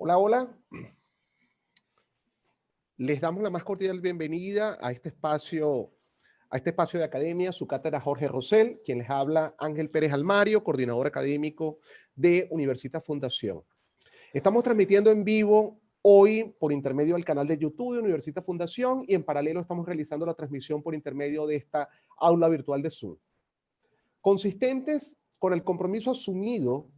Hola, hola. Les damos la más cordial bienvenida a este espacio de academia, su cátedra Jorge Rosell, quien les habla Ángel Pérez Almario, coordinador académico de Universitas Fundación. Estamos transmitiendo en vivo hoy por intermedio del canal de YouTube de Universitas Fundación y en paralelo estamos realizando la transmisión por intermedio de esta aula virtual de Zoom. Consistentes con el compromiso asumido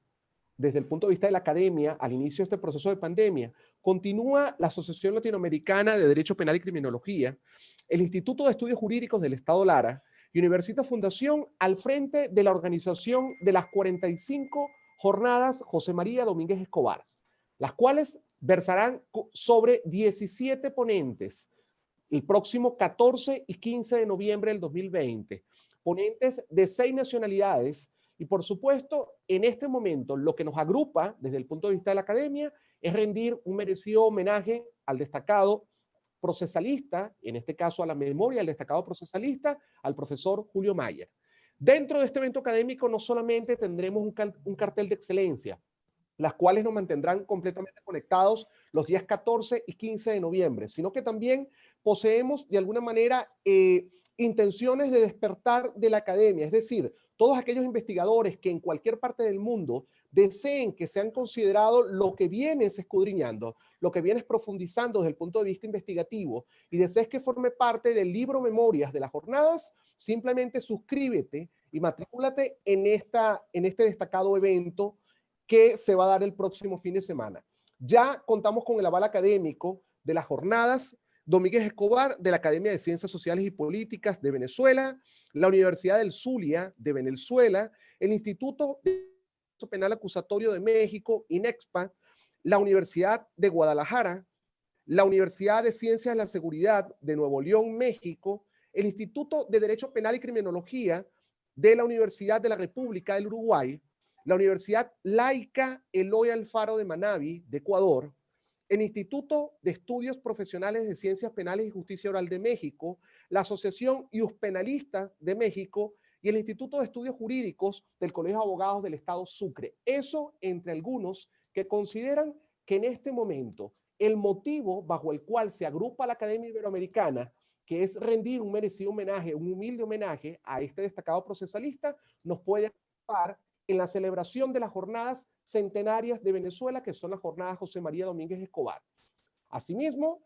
desde el punto de vista de la academia al inicio de este proceso de pandemia, continúa la Asociación Latinoamericana de Derecho Penal y Criminología, el Instituto de Estudios Jurídicos del Estado Lara y Universitas Fundación al frente de la organización de las 45 jornadas José María Domínguez Escobar, las cuales versarán sobre 17 ponentes el próximo 14 y 15 de noviembre del 2020, ponentes de 6 nacionalidades. Y por supuesto, en este momento, lo que nos agrupa desde el punto de vista de la academia es rendir un merecido homenaje al destacado procesalista, en este caso a la memoria del destacado procesalista, al profesor Julio Mayer. Dentro de este evento académico no solamente tendremos un cartel de excelencia, las cuales nos mantendrán completamente conectados los días 14 y 15 de noviembre, sino que también poseemos de alguna manera intenciones de despertar de la academia, es decir, todos aquellos investigadores que en cualquier parte del mundo deseen que sean considerados lo que vienes escudriñando, lo que vienes profundizando desde el punto de vista investigativo y desees que forme parte del libro Memorias de las jornadas, simplemente suscríbete y matricúlate en este destacado evento que se va a dar el próximo fin de semana. Ya contamos con el aval académico de las jornadas Domínguez Escobar de la Academia de Ciencias Sociales y Políticas de Venezuela, la Universidad del Zulia de Venezuela, el Instituto de Derecho Penal Acusatorio de México, INEXPA, la Universidad de Guadalajara, la Universidad de Ciencias de la Seguridad de Nuevo León, México, el Instituto de Derecho Penal y Criminología de la Universidad de la República del Uruguay, la Universidad Laica Eloy Alfaro de Manabí, de Ecuador, el Instituto de Estudios Profesionales de Ciencias Penales y Justicia Oral de México, la Asociación Iuspenalistas de México y el Instituto de Estudios Jurídicos del Colegio de Abogados del Estado Sucre. Eso entre algunos que consideran que en este momento el motivo bajo el cual se agrupa la Academia Iberoamericana, que es rendir un merecido homenaje, un humilde homenaje a este destacado procesalista, nos puede agrupar en la celebración de las jornadas centenarias de Venezuela, que son las jornadas José María Domínguez Escobar. Asimismo,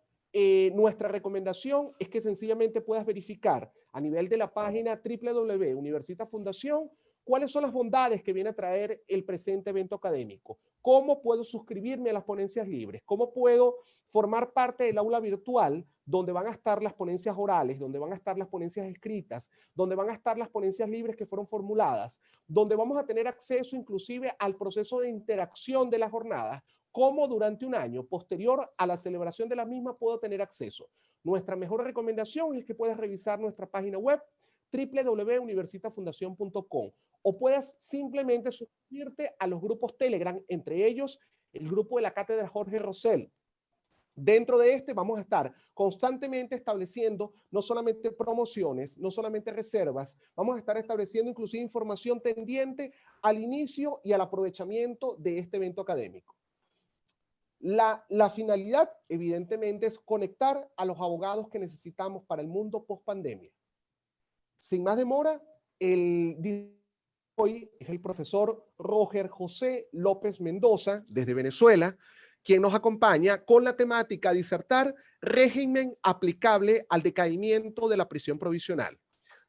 nuestra recomendación es que sencillamente puedas verificar a nivel de la página www.Universitas Fundación cuáles son las bondades que viene a traer el presente evento académico. ¿Cómo puedo suscribirme a las ponencias libres? ¿Cómo puedo formar parte del aula virtual donde van a estar las ponencias orales, donde van a estar las ponencias escritas, donde van a estar las ponencias libres que fueron formuladas, donde vamos a tener acceso inclusive al proceso de interacción de las jornadas? ¿Cómo durante un año posterior a la celebración de la misma puedo tener acceso? Nuestra mejor recomendación es que puedas revisar nuestra página web www.universitasfundacion.com o puedas simplemente suscribirte a los grupos Telegram, entre ellos el grupo de la cátedra Jorge Rosell. Dentro de este vamos a estar constantemente estableciendo no solamente promociones, no solamente reservas, vamos a estar estableciendo inclusive información tendiente al inicio y al aprovechamiento de este evento académico. La finalidad, evidentemente, es conectar a los abogados que necesitamos para el mundo post-pandemia. Sin más demora, hoy es el profesor Roger José López Mendoza, desde Venezuela, quien nos acompaña con la temática disertar régimen aplicable al decaimiento de la prisión provisional.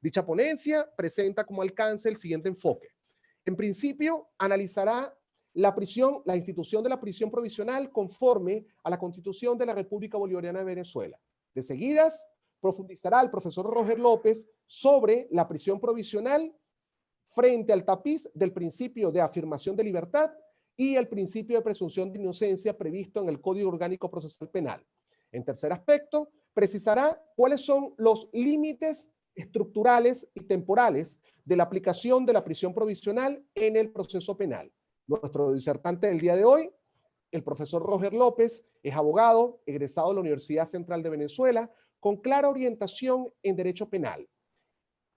Dicha ponencia presenta como alcance el siguiente enfoque. En principio, analizará la institución de la prisión provisional conforme a la Constitución de la República Bolivariana de Venezuela. De seguidas, profundizará el profesor Roger López sobre la prisión provisional frente al tapiz del principio de afirmación de libertad y el principio de presunción de inocencia previsto en el Código Orgánico Procesal Penal. En tercer aspecto, precisará cuáles son los límites estructurales y temporales de la aplicación de la prisión provisional en el proceso penal. Nuestro disertante del día de hoy, el profesor Roger López, es abogado, egresado de la Universidad Central de Venezuela, con clara orientación en derecho penal.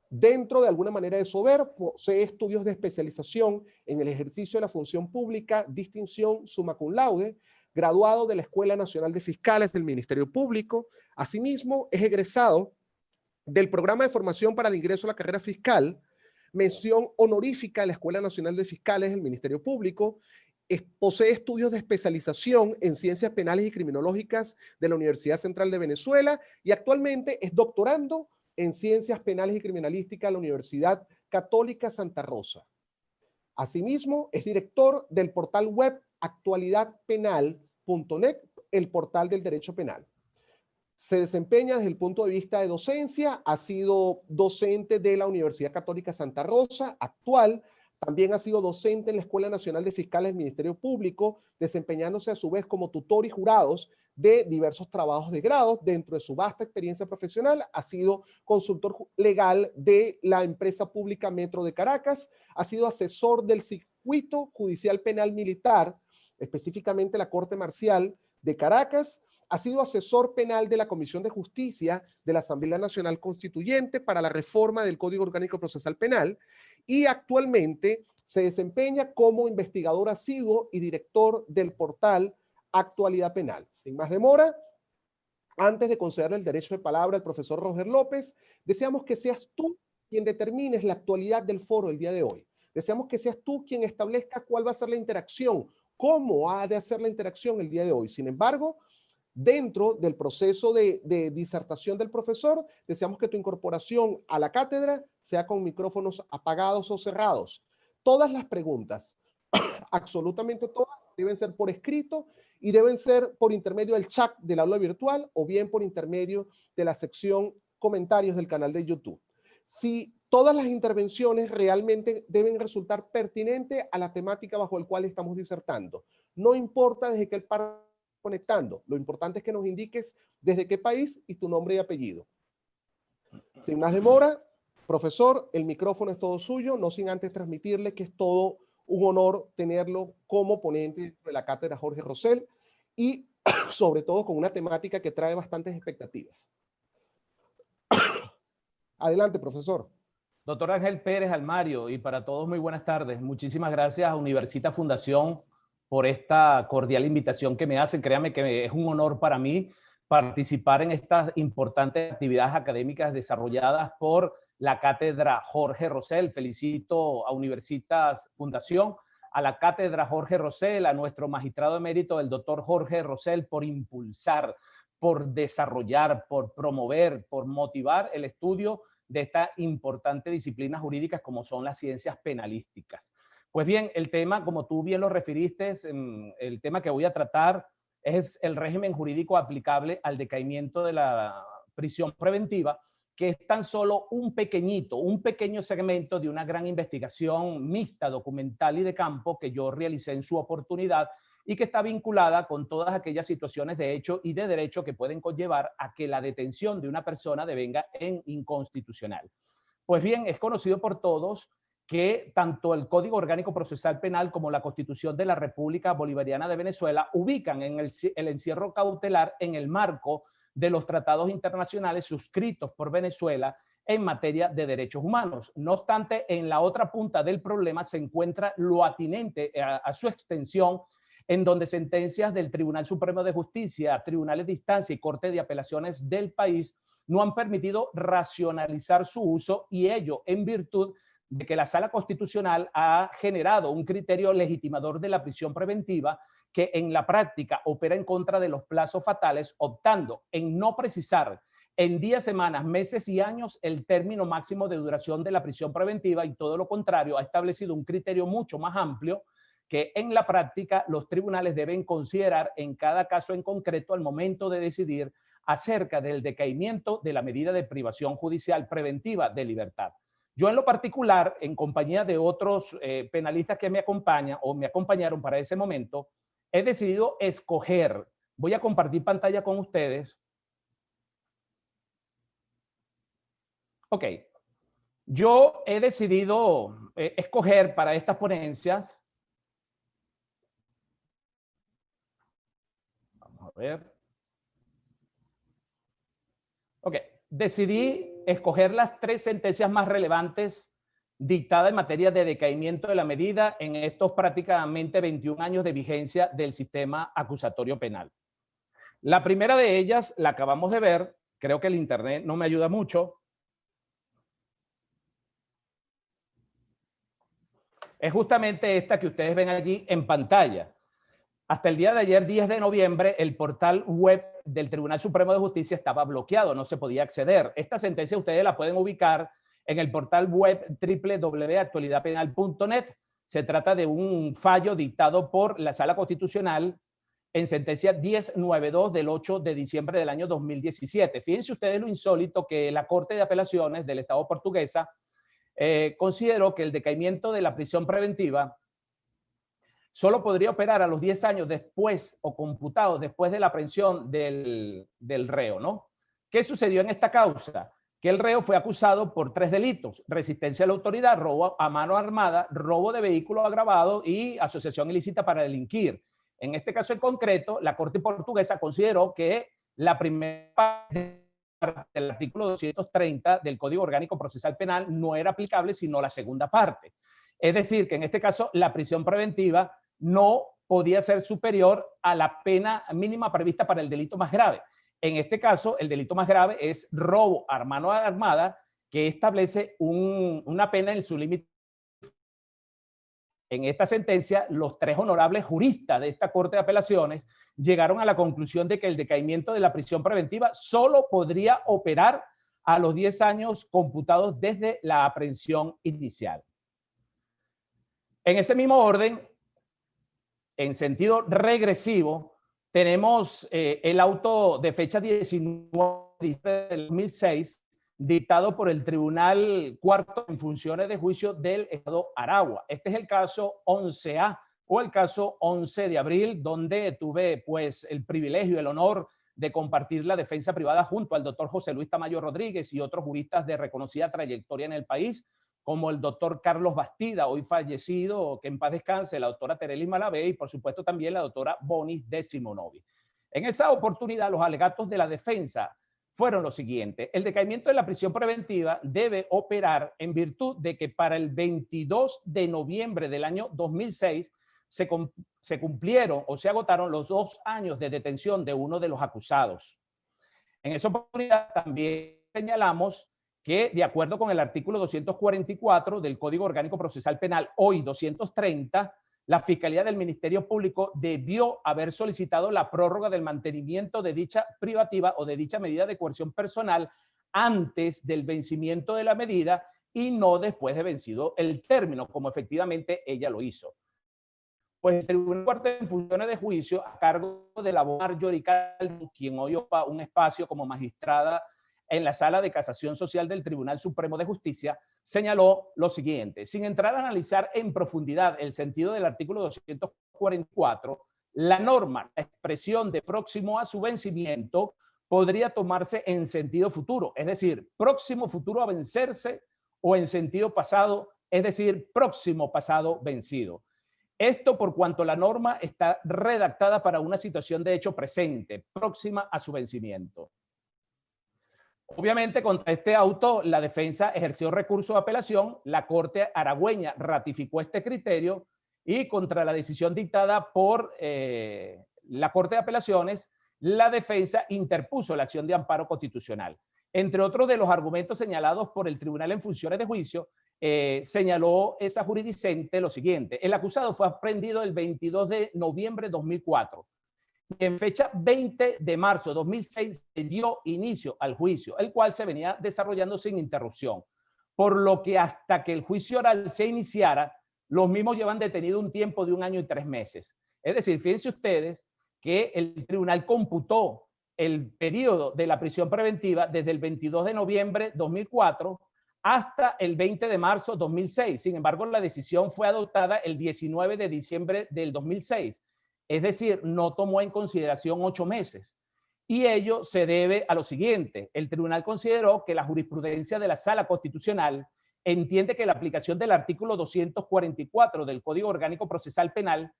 Dentro de alguna manera de su haber, posee estudios de especialización en el ejercicio de la función pública, distinción summa cum laude, graduado de la Escuela Nacional de Fiscales del Ministerio Público. Asimismo, es egresado del Programa de Formación para el Ingreso a la Carrera Fiscal, mención honorífica de la Escuela Nacional de Fiscales del Ministerio Público. Posee estudios de especialización en Ciencias Penales y Criminológicas de la Universidad Central de Venezuela y actualmente es doctorando en Ciencias Penales y Criminalística de la Universidad Católica Santa Rosa. Asimismo, es director del portal web actualidadpenal.net, el portal del derecho penal. Se desempeña desde el punto de vista de docencia, ha sido docente de la Universidad Católica Santa Rosa, actual. También ha sido docente en la Escuela Nacional de Fiscales del Ministerio Público, desempeñándose a su vez como tutor y jurados de diversos trabajos de grado. Dentro de su vasta experiencia profesional, ha sido consultor legal de la empresa pública Metro de Caracas, ha sido asesor del circuito judicial penal militar, específicamente la Corte Marcial de Caracas, ha sido asesor penal de la Comisión de Justicia de la Asamblea Nacional Constituyente para la reforma del Código Orgánico Procesal Penal y actualmente se desempeña como investigador asiduo y director del portal Actualidad Penal. Sin más demora, antes de concederle el derecho de palabra al profesor Roger López, deseamos que seas tú quien determines la actualidad del foro el día de hoy. Deseamos que seas tú quien establezca cuál va a ser la interacción, cómo ha de hacer la interacción el día de hoy. Sin embargo, dentro del proceso de disertación del profesor, deseamos que tu incorporación a la cátedra sea con micrófonos apagados o cerrados. Todas las preguntas, absolutamente todas, deben ser por escrito y deben ser por intermedio del chat del aula virtual o bien por intermedio de la sección comentarios del canal de YouTube. Si todas las intervenciones realmente deben resultar pertinentes a la temática bajo el cual estamos disertando. No importa desde qué parte conectando, lo importante es que nos indiques desde qué país y tu nombre y apellido. Sin más demora, profesor, el micrófono es todo suyo, no sin antes transmitirle que es todo un honor tenerlo como ponente de la cátedra Jorge Rosell y sobre todo con una temática que trae bastantes expectativas. Adelante, profesor. Doctor Ángel Pérez Almario, y para todos muy buenas tardes. Muchísimas gracias a Universita Fundación por esta cordial invitación que me hacen. Créanme que es un honor para mí participar en estas importantes actividades académicas desarrolladas por la cátedra Jorge Rosell. Felicito a Universitas Fundación, a la cátedra Jorge Rosell, a nuestro magistrado emérito, el doctor Jorge Rosell, por impulsar, por desarrollar, por promover, por motivar el estudio de esta importante disciplina jurídica como son las ciencias penalísticas. Pues bien, el tema, como tú bien lo referiste, el tema que voy a tratar es el régimen jurídico aplicable al decaimiento de la prisión preventiva, que es tan solo un pequeño segmento de una gran investigación mixta, documental y de campo que yo realicé en su oportunidad y que está vinculada con todas aquellas situaciones de hecho y de derecho que pueden conllevar a que la detención de una persona devenga en inconstitucional. Pues bien, es conocido por todos que tanto el Código Orgánico Procesal Penal como la Constitución de la República Bolivariana de Venezuela ubican en el encierro cautelar en el marco de los tratados internacionales suscritos por Venezuela en materia de derechos humanos. No obstante, en la otra punta del problema se encuentra lo atinente a su extensión, en donde sentencias del Tribunal Supremo de Justicia, tribunales de instancia y corte de apelaciones del país no han permitido racionalizar su uso, y ello en virtud de que la Sala Constitucional ha generado un criterio legitimador de la prisión preventiva que en la práctica opera en contra de los plazos fatales, optando en no precisar en días, semanas, meses y años el término máximo de duración de la prisión preventiva, y todo lo contrario, ha establecido un criterio mucho más amplio que en la práctica los tribunales deben considerar en cada caso en concreto al momento de decidir acerca del decaimiento de la medida de privación judicial preventiva de libertad. Yo en lo particular, en compañía de otros penalistas que me acompañan o me acompañaron para ese momento, he decidido escoger. Voy a compartir pantalla con ustedes. Ok. Yo he decidido escoger para estas ponencias. Vamos a ver. Ok. Decidí escoger las 3 sentencias más relevantes dictada en materia de decaimiento de la medida en estos prácticamente 21 años de vigencia del sistema acusatorio penal. La primera de ellas la acabamos de ver, creo que el internet no me ayuda mucho. Es justamente esta que ustedes ven allí en pantalla. Hasta el día de ayer, 10 de noviembre, el portal web del Tribunal Supremo de Justicia estaba bloqueado, no se podía acceder. Esta sentencia ustedes la pueden ubicar en el portal web www.actualidadpenal.net. Se trata de un fallo dictado por la Sala Constitucional en sentencia 1092 del 8 de diciembre del año 2017. Fíjense ustedes lo insólito que la Corte de Apelaciones del Estado portuguesa consideró que el decaimiento de la prisión preventiva solo podría operar a los 10 años después o computado después de la aprehensión del reo, ¿no? ¿Qué sucedió en esta causa? Que el reo fue acusado por 3 delitos: resistencia a la autoridad, robo a mano armada, robo de vehículo agravado y asociación ilícita para delinquir. En este caso en concreto, la Corte portuguesa consideró que la primera parte del artículo 230 del Código Orgánico Procesal Penal no era aplicable, sino la segunda parte. Es decir, que en este caso la prisión preventiva no podía ser superior a la pena mínima prevista para el delito más grave. En este caso, el delito más grave es robo a mano armada, que establece una pena en su límite. En esta sentencia, los 3 honorables juristas de esta Corte de Apelaciones llegaron a la conclusión de que el decaimiento de la prisión preventiva solo podría operar a los 10 años computados desde la aprehensión inicial. En ese mismo orden, en sentido regresivo, tenemos el auto de fecha 19 del 2006, dictado por el Tribunal Cuarto en funciones de juicio del Estado Aragua. Este es el caso 11A o el caso 11 de abril, donde tuve pues el privilegio y el honor de compartir la defensa privada junto al doctor José Luis Tamayo Rodríguez y otros juristas de reconocida trayectoria en el país, como el doctor Carlos Bastida, hoy fallecido, que en paz descanse, la doctora Terelis Malavé y por supuesto también la doctora Bonis de Simonovi. En esa oportunidad, los alegatos de la defensa fueron los siguientes: el decaimiento de la prisión preventiva debe operar en virtud de que para el 22 de noviembre del año 2006 se cumplieron o se agotaron los 2 años de detención de uno de los acusados. En esa oportunidad también señalamos que, de acuerdo con el artículo 244 del Código Orgánico Procesal Penal, hoy 230, la Fiscalía del Ministerio Público debió haber solicitado la prórroga del mantenimiento de dicha privativa o de dicha medida de coerción personal antes del vencimiento de la medida y no después de vencido el término, como efectivamente ella lo hizo. Pues el Tribunal Cuarto en funciones de juicio, a cargo de la abogada Marjorie Calderón, quien hoy ocupa un espacio como magistrada en la Sala de Casación Social del Tribunal Supremo de Justicia, señaló lo siguiente: sin entrar a analizar en profundidad el sentido del artículo 244, la norma, la expresión de próximo a su vencimiento, podría tomarse en sentido futuro, es decir, próximo futuro a vencerse, o en sentido pasado, es decir, próximo pasado vencido. Esto por cuanto la norma está redactada para una situación de hecho presente, próxima a su vencimiento. Obviamente, contra este auto, la defensa ejerció recurso de apelación, la Corte aragüeña ratificó este criterio y contra la decisión dictada por la Corte de Apelaciones, la defensa interpuso la acción de amparo constitucional. Entre otros de los argumentos señalados por el Tribunal en funciones de juicio, señaló esa jurisdicente lo siguiente: el acusado fue aprehendido el 22 de noviembre de 2004. Y en fecha 20 de marzo de 2006 se dio inicio al juicio, el cual se venía desarrollando sin interrupción, por lo que hasta que el juicio oral se iniciara, los mismos llevan detenido un tiempo de 1 año y 3 meses. Es decir, fíjense ustedes que el tribunal computó el periodo de la prisión preventiva desde el 22 de noviembre de 2004 hasta el 20 de marzo de 2006. Sin embargo, la decisión fue adoptada el 19 de diciembre del 2006. Es decir, no tomó en consideración 8 meses. Y ello se debe a lo siguiente: el tribunal consideró que la jurisprudencia de la Sala Constitucional entiende que la aplicación del artículo 244 del Código Orgánico Procesal Penal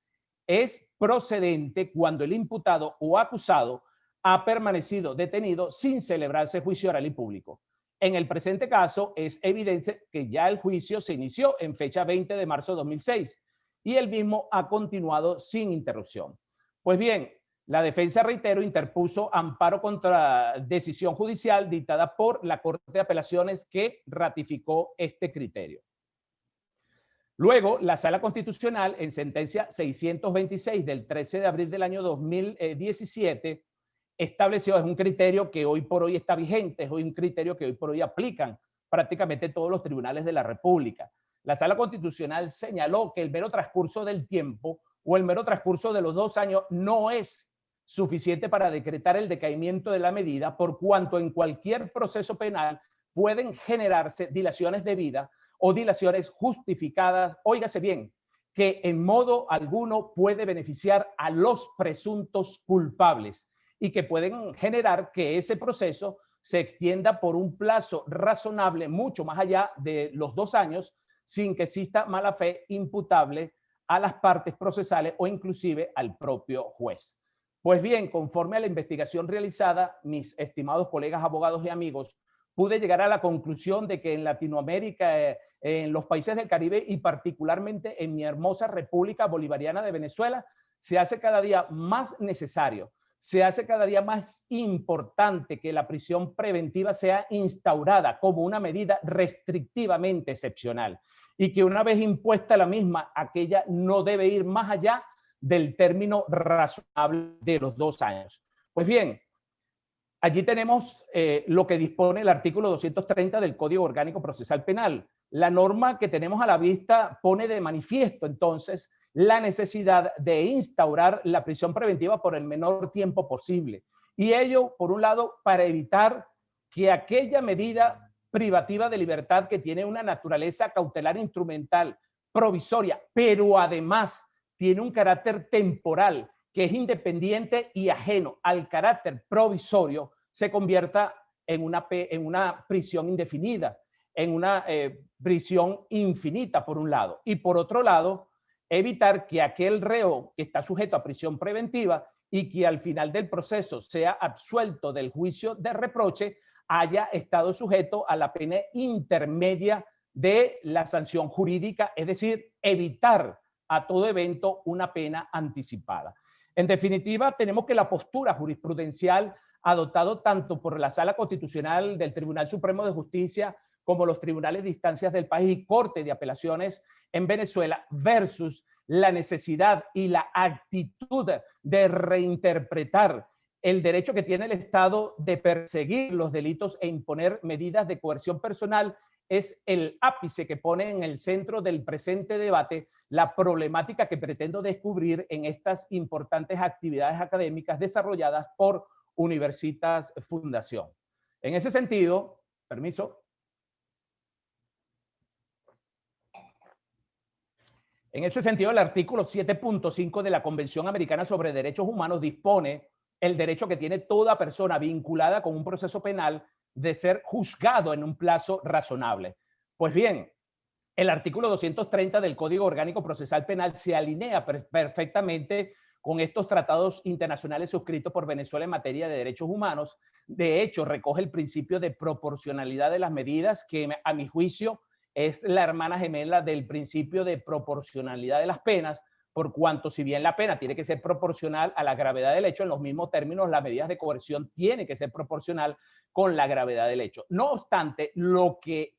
es procedente cuando el imputado o acusado ha permanecido detenido sin celebrarse juicio oral y público. En el presente caso es evidente que ya el juicio se inició en fecha 20 de marzo de 2006 y el mismo ha continuado sin interrupción. Pues bien, la defensa, reitero, interpuso amparo contra decisión judicial dictada por la Corte de Apelaciones que ratificó este criterio. Luego, la Sala Constitucional, en sentencia 626 del 13 de abril del año 2017, estableció, es un criterio que hoy por hoy está vigente, es un criterio que hoy por hoy aplican prácticamente todos los tribunales de la República. La Sala Constitucional señaló que el mero transcurso del tiempo o el mero transcurso de los 2 años no es suficiente para decretar el decaimiento de la medida, por cuanto en cualquier proceso penal pueden generarse dilaciones de vida o dilaciones justificadas, óigase bien, que en modo alguno puede beneficiar a los presuntos culpables y que pueden generar que ese proceso se extienda por un plazo razonable mucho más allá de los 2 años sin que exista mala fe imputable a las partes procesales o inclusive al propio juez. Pues bien, conforme a la investigación realizada, mis estimados colegas abogados y amigos, pude llegar a la conclusión de que en Latinoamérica, en los países del Caribe y particularmente en mi hermosa República Bolivariana de Venezuela, se hace cada día más necesario, se hace cada día más importante que la prisión preventiva sea instaurada como una medida restrictivamente excepcional y que una vez impuesta la misma, aquella no debe ir más allá del término razonable de los 2 años. Pues bien, allí tenemos lo que dispone el artículo 230 del Código Orgánico Procesal Penal. La norma que tenemos a la vista pone de manifiesto entonces la necesidad de instaurar la prisión preventiva por el menor tiempo posible. Y ello, por un lado, para evitar que aquella medida privativa de libertad que tiene una naturaleza cautelar instrumental provisoria, pero además tiene un carácter temporal que es independiente y ajeno al carácter provisorio, se convierta en una prisión indefinida, en una prisión infinita, por un lado. Y por otro lado, evitar que aquel reo que está sujeto a prisión preventiva y que al final del proceso sea absuelto del juicio de reproche, haya estado sujeto a la pena intermedia de la sanción jurídica, es decir, evitar a todo evento una pena anticipada. En definitiva, tenemos que la postura jurisprudencial adoptado tanto por la Sala Constitucional del Tribunal Supremo de Justicia como los tribunales de instancias del país y Corte de Apelaciones en Venezuela versus la necesidad y la actitud de reinterpretar el derecho que tiene el Estado de perseguir los delitos e imponer medidas de coerción personal es el ápice que pone en el centro del presente debate la problemática que pretendo descubrir en estas importantes actividades académicas desarrolladas por Universitas Fundación. En ese sentido, permiso. En ese sentido, el artículo 7.5 de la Convención Americana sobre Derechos Humanos dispone el derecho que tiene toda persona vinculada con un proceso penal de ser juzgado en un plazo razonable. Pues bien, el artículo 230 del Código Orgánico Procesal Penal se alinea perfectamente con estos tratados internacionales suscritos por Venezuela en materia de derechos humanos. De hecho, recoge el principio de proporcionalidad de las medidas, que a mi juicio es la hermana gemela del principio de proporcionalidad de las penas, por cuanto si bien la pena tiene que ser proporcional a la gravedad del hecho, en los mismos términos las medidas de coerción tienen que ser proporcional con la gravedad del hecho. No obstante, lo que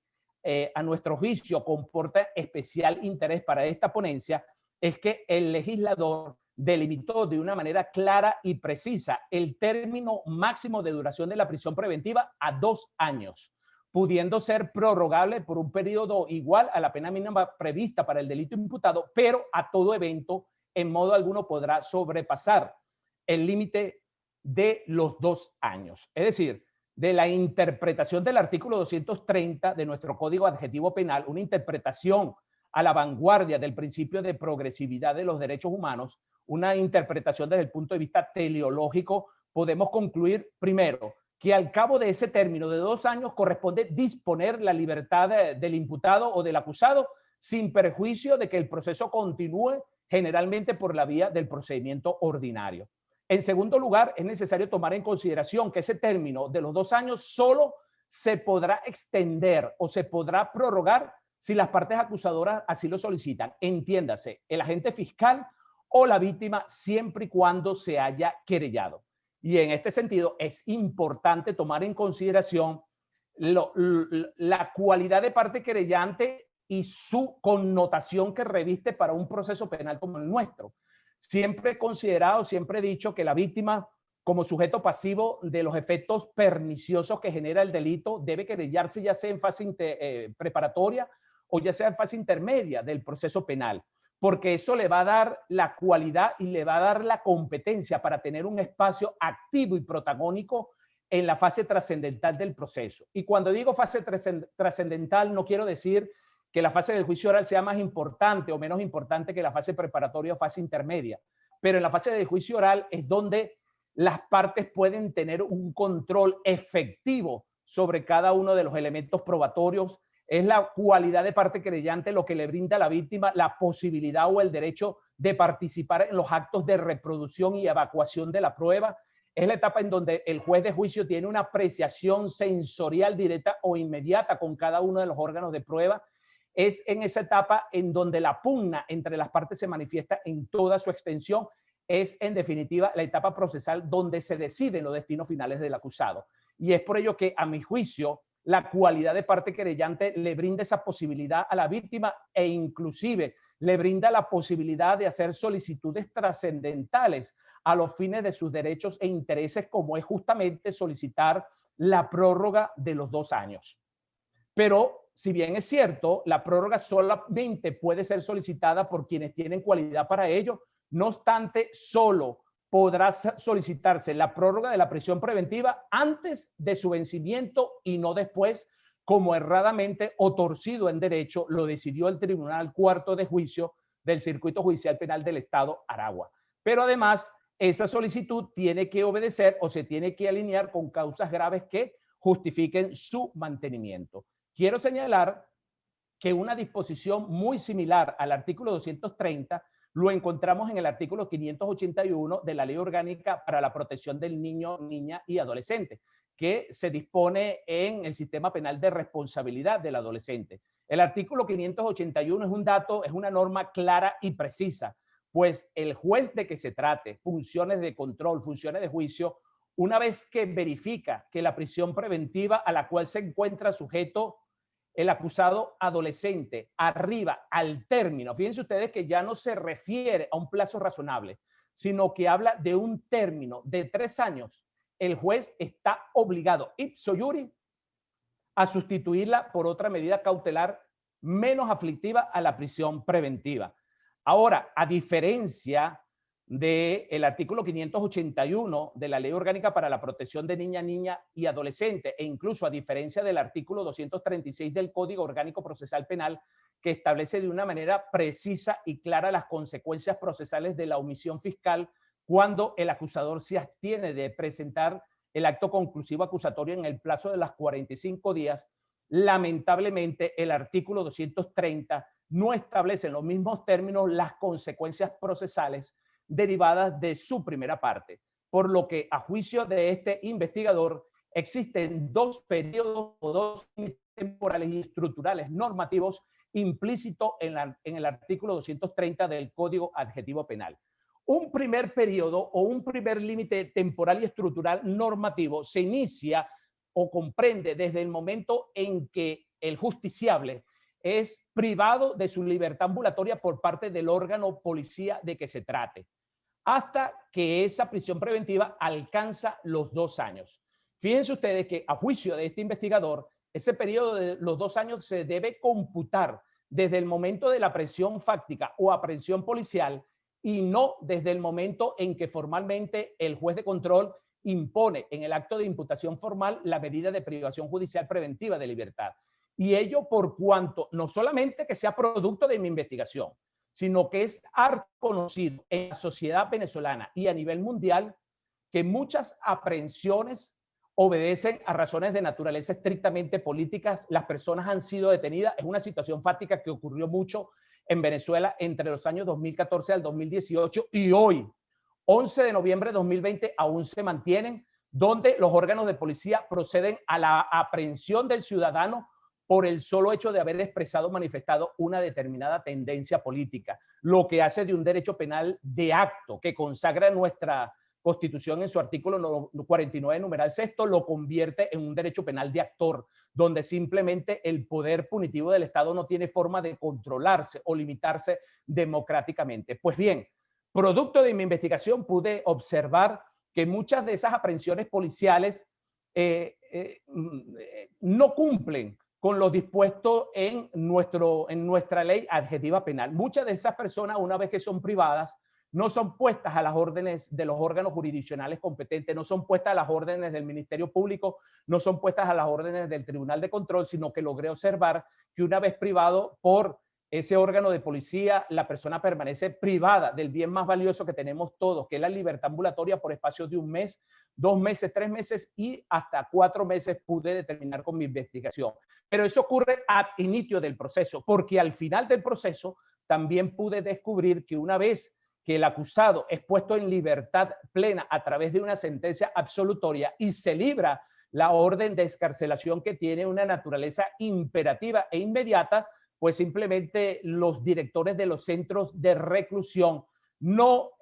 a nuestro juicio comporta especial interés para esta ponencia es que el legislador delimitó de una manera clara y precisa el término máximo de duración de la prisión preventiva a 2 años, pudiendo ser prorrogable por un periodo igual a la pena mínima prevista para el delito imputado, pero a todo evento en modo alguno podrá sobrepasar el límite de los 2 años. Es decir, de la interpretación del artículo 230 de nuestro Código Adjetivo Penal, una interpretación a la vanguardia del principio de progresividad de los derechos humanos, una interpretación desde el punto de vista teleológico, podemos concluir primero que al cabo de ese término de 2 años corresponde disponer la libertad del imputado o del acusado sin perjuicio de que el proceso continúe generalmente por la vía del procedimiento ordinario. En segundo lugar, es necesario tomar en consideración que ese término de los 2 años solo se podrá extender o se podrá prorrogar si las partes acusadoras así lo solicitan. Entiéndase, el agente fiscal o la víctima, siempre y cuando se haya querellado. Y en este sentido es importante tomar en consideración la cualidad de parte querellante y su connotación que reviste para un proceso penal como el nuestro. Siempre he considerado, siempre he dicho que la víctima, como sujeto pasivo de los efectos perniciosos que genera el delito, debe querellarse ya sea en fase preparatoria o ya sea en fase intermedia del proceso penal, porque eso le va a dar la cualidad y le va a dar la competencia para tener un espacio activo y protagónico en la fase trascendental del proceso. Y cuando digo fase trascendental, no quiero decir que la fase del juicio oral sea más importante o menos importante que la fase preparatoria o fase intermedia, pero en la fase del juicio oral es donde las partes pueden tener un control efectivo sobre cada uno de los elementos probatorios. Es la cualidad de parte querellante lo que le brinda a la víctima la posibilidad o el derecho de participar en los actos de reproducción y evacuación de la prueba. Es la etapa en donde el juez de juicio tiene una apreciación sensorial directa o inmediata con cada uno de los órganos de prueba. Es en esa etapa en donde la pugna entre las partes se manifiesta en toda su extensión. Es, en definitiva, la etapa procesal donde se deciden los destinos finales del acusado. Y es por ello que, a mi juicio, la cualidad de parte querellante le brinda esa posibilidad a la víctima e inclusive le brinda la posibilidad de hacer solicitudes trascendentales a los fines de sus derechos e intereses, como es justamente solicitar la prórroga de los 2 años. Pero, si bien es cierto, la prórroga solamente puede ser solicitada por quienes tienen cualidad para ello, no obstante, solo podrá solicitarse la prórroga de la prisión preventiva antes de su vencimiento y no después, como erradamente o torcido en derecho lo decidió el Tribunal Cuarto de Juicio del Circuito Judicial Penal del Estado Aragua. Pero además, esa solicitud tiene que obedecer o se tiene que alinear con causas graves que justifiquen su mantenimiento. Quiero señalar que una disposición muy similar al artículo 230 lo encontramos en el artículo 581 de la Ley Orgánica para la Protección del Niño, Niña y Adolescente, que se dispone en el sistema penal de responsabilidad del adolescente. El artículo 581 es un dato, es una norma clara y precisa, pues el juez de que se trate, funciones de control, funciones de juicio, una vez que verifica que la prisión preventiva a la cual se encuentra sujeto el acusado adolescente arriba al término, fíjense ustedes que ya no se refiere a un plazo razonable, sino que habla de un término de 3 años, el juez está obligado ipso iure a sustituirla por otra medida cautelar menos aflictiva a la prisión preventiva. Ahora, a diferencia del artículo 581 de la Ley Orgánica para la Protección de Niña y Adolescente, e incluso a diferencia del artículo 236 del Código Orgánico Procesal Penal, que establece de una manera precisa y clara las consecuencias procesales de la omisión fiscal cuando el acusador se abstiene de presentar el acto conclusivo acusatorio en el plazo de los 45 días, lamentablemente el artículo 230 no establece en los mismos términos las consecuencias procesales derivadas de su primera parte, por lo que a juicio de este investigador existen 2 periodos o 2 temporales y estructurales normativos implícitos en el artículo 230 del Código Adjetivo Penal. Un primer periodo o un primer límite temporal y estructural normativo se inicia o comprende desde el momento en que el justiciable es privado de su libertad ambulatoria por parte del órgano policía de que se trate, hasta que esa prisión preventiva alcanza los 2 años. Fíjense ustedes que a juicio de este investigador, ese periodo de los 2 años se debe computar desde el momento de la aprehensión fáctica o aprehensión policial y no desde el momento en que formalmente el juez de control impone en el acto de imputación formal la medida de privación judicial preventiva de libertad. Y ello por cuanto no solamente que sea producto de mi investigación, sino que es conocido en la sociedad venezolana y a nivel mundial que muchas aprehensiones obedecen a razones de naturaleza estrictamente políticas. Las personas han sido detenidas. Es una situación fáctica que ocurrió mucho en Venezuela entre los años 2014 al 2018 y hoy, 11 de noviembre de 2020, aún se mantienen, donde los órganos de policía proceden a la aprehensión del ciudadano por el solo hecho de haber expresado o manifestado una determinada tendencia política, lo que hace de un derecho penal de acto que consagra nuestra Constitución en su artículo 49, numeral sexto, lo convierte en un derecho penal de actor, donde simplemente el poder punitivo del Estado no tiene forma de controlarse o limitarse democráticamente. Pues bien, producto de mi investigación pude observar que muchas de esas aprehensiones policiales no cumplen con lo dispuesto en nuestra ley adjetiva penal. Muchas de esas personas, una vez que son privadas, no son puestas a las órdenes de los órganos jurisdiccionales competentes, no son puestas a las órdenes del Ministerio Público, no son puestas a las órdenes del Tribunal de Control, sino que logré observar que una vez privado por ese órgano de policía, la persona permanece privada del bien más valioso que tenemos todos, que es la libertad ambulatoria por espacio de 1 mes, 2 meses, 3 meses y hasta 4 meses pude determinar con mi investigación. Pero eso ocurre al inicio del proceso, porque al final del proceso también pude descubrir que una vez que el acusado es puesto en libertad plena a través de una sentencia absolutoria y se libra la orden de excarcelación que tiene una naturaleza imperativa e inmediata, pues simplemente los directores de los centros de reclusión no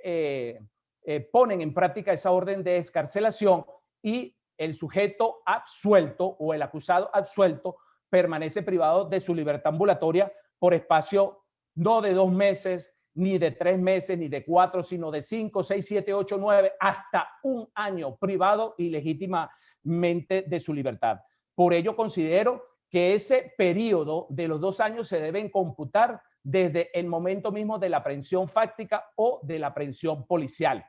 ponen en práctica esa orden de excarcelación y el sujeto absuelto o el acusado absuelto permanece privado de su libertad ambulatoria por espacio no de 2 meses, ni de 3 meses, ni de 4, sino de 5, 6, 7, 8, 9, hasta 1 año privado ilegítimamente de su libertad. Por ello considero que ese periodo de los 2 años se deben computar desde el momento mismo de la aprehensión fáctica o de la aprehensión policial.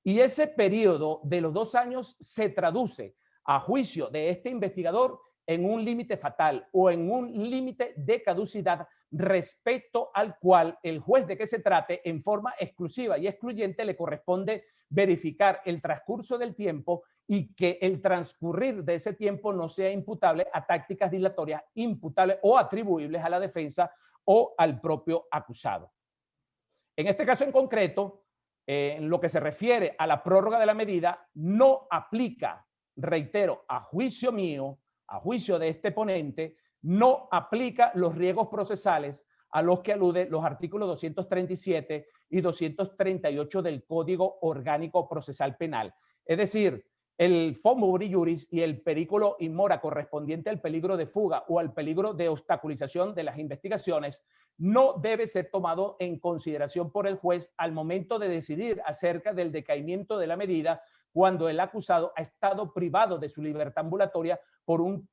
Y ese periodo de los 2 años se traduce, a juicio de este investigador, en un límite fatal o en un límite de caducidad respecto al cual el juez de que se trate en forma exclusiva y excluyente le corresponde verificar el transcurso del tiempo y que el transcurrir de ese tiempo no sea imputable a tácticas dilatorias imputables o atribuibles a la defensa o al propio acusado. En este caso en concreto, en lo que se refiere a la prórroga de la medida, no aplica, reitero, a juicio mío, a juicio de este ponente, no aplica los riesgos procesales a los que aluden los artículos 237 y 238 del Código Orgánico Procesal Penal. Es decir, el Fomuri Juris y el periculo in mora correspondiente al peligro de fuga o al peligro de obstaculización de las investigaciones no debe ser tomado en consideración por el juez al momento de decidir acerca del decaimiento de la medida cuando el acusado ha estado privado de su libertad ambulatoria por un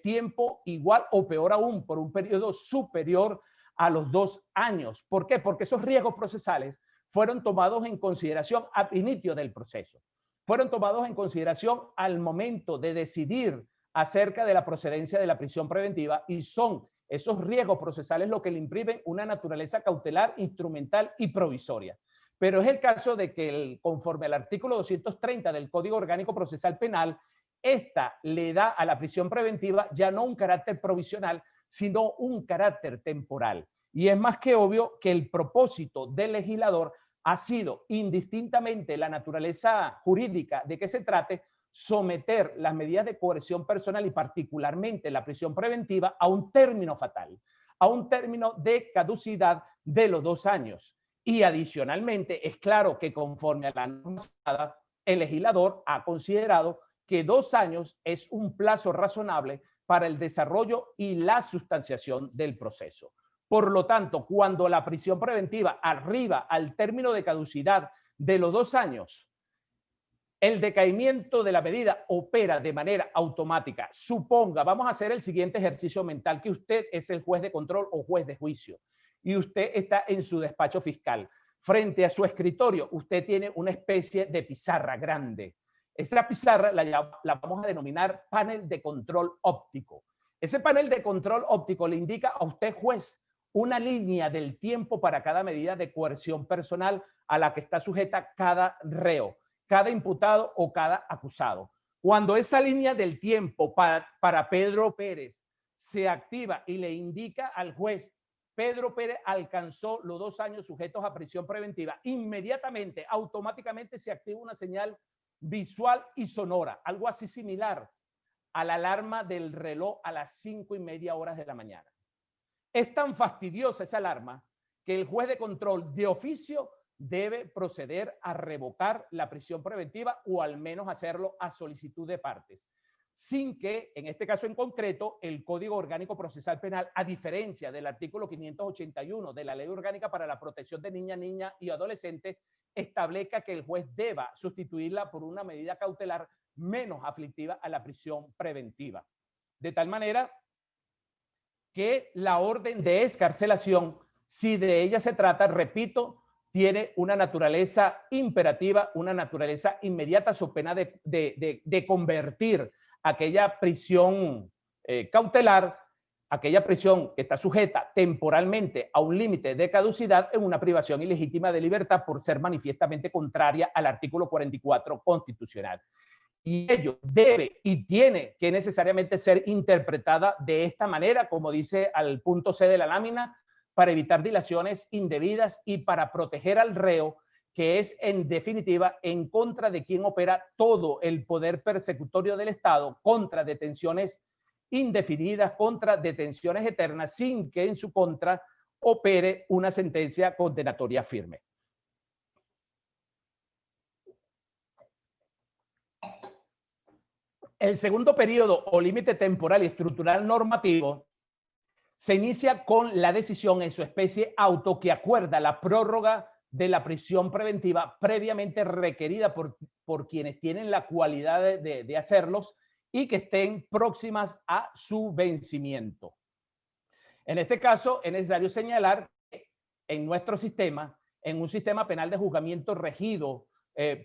tiempo igual o peor aún, por un periodo superior a los 2 años. ¿Por qué? Porque esos riesgos procesales fueron tomados en consideración al inicio del proceso. Fueron tomados en consideración al momento de decidir acerca de la procedencia de la prisión preventiva y son esos riesgos procesales lo que le imprimen una naturaleza cautelar, instrumental y provisoria. Pero es el caso de que conforme al artículo 230 del Código Orgánico Procesal Penal, esta le da a la prisión preventiva ya no un carácter provisional, sino un carácter temporal. Y es más que obvio que el propósito del legislador ha sido, indistintamente la naturaleza jurídica de que se trate, someter las medidas de coerción personal y particularmente la prisión preventiva a un término fatal, a un término de caducidad de los 2 años. Y adicionalmente, es claro que conforme a la norma, el legislador ha considerado que 2 años es un plazo razonable para el desarrollo y la sustanciación del proceso. Por lo tanto, cuando la prisión preventiva arriba al término de caducidad de los 2 años, el decaimiento de la medida opera de manera automática. Suponga, vamos a hacer el siguiente ejercicio mental, que usted es el juez de control o juez de juicio y usted está en su despacho fiscal. Frente a su escritorio, usted tiene una especie de pizarra grande. Esa pizarra la vamos a denominar panel de control óptico. Ese panel de control óptico le indica a usted, juez, una línea del tiempo para cada medida de coerción personal a la que está sujeta cada reo, cada imputado o cada acusado. Cuando esa línea del tiempo para Pedro Pérez se activa y le indica al juez, Pedro Pérez alcanzó los 2 años sujetos a prisión preventiva, inmediatamente, automáticamente se activa una señal visual y sonora, algo así similar a la alarma del reloj a las 5:30 de la mañana. Es tan fastidiosa esa alarma que el juez de control de oficio debe proceder a revocar la prisión preventiva o al menos hacerlo a solicitud de partes, sin que, en este caso en concreto, el Código Orgánico Procesal Penal, a diferencia del artículo 581 de la Ley Orgánica para la Protección de Niñas y Adolescentes, establezca que el juez deba sustituirla por una medida cautelar menos aflictiva a la prisión preventiva. De tal manera que la orden de excarcelación, si de ella se trata, repito, tiene una naturaleza imperativa, una naturaleza inmediata, so pena de convertir aquella prisión cautelar, aquella prisión que está sujeta temporalmente a un límite de caducidad, en una privación ilegítima de libertad por ser manifiestamente contraria al artículo 44 constitucional. Y ello debe y tiene que necesariamente ser interpretada de esta manera, como dice al punto C de la lámina, para evitar dilaciones indebidas y para proteger al reo, que es en definitiva en contra de quien opera todo el poder persecutorio del Estado, contra detenciones indefinidas, contra detenciones eternas, sin que en su contra opere una sentencia condenatoria firme. El segundo periodo o límite temporal y estructural normativo se inicia con la decisión en su especie auto que acuerda la prórroga de la prisión preventiva previamente requerida por quienes tienen la cualidad de hacerlos y que estén próximas a su vencimiento. En este caso, es necesario señalar que en nuestro sistema, en un sistema penal de juzgamiento regido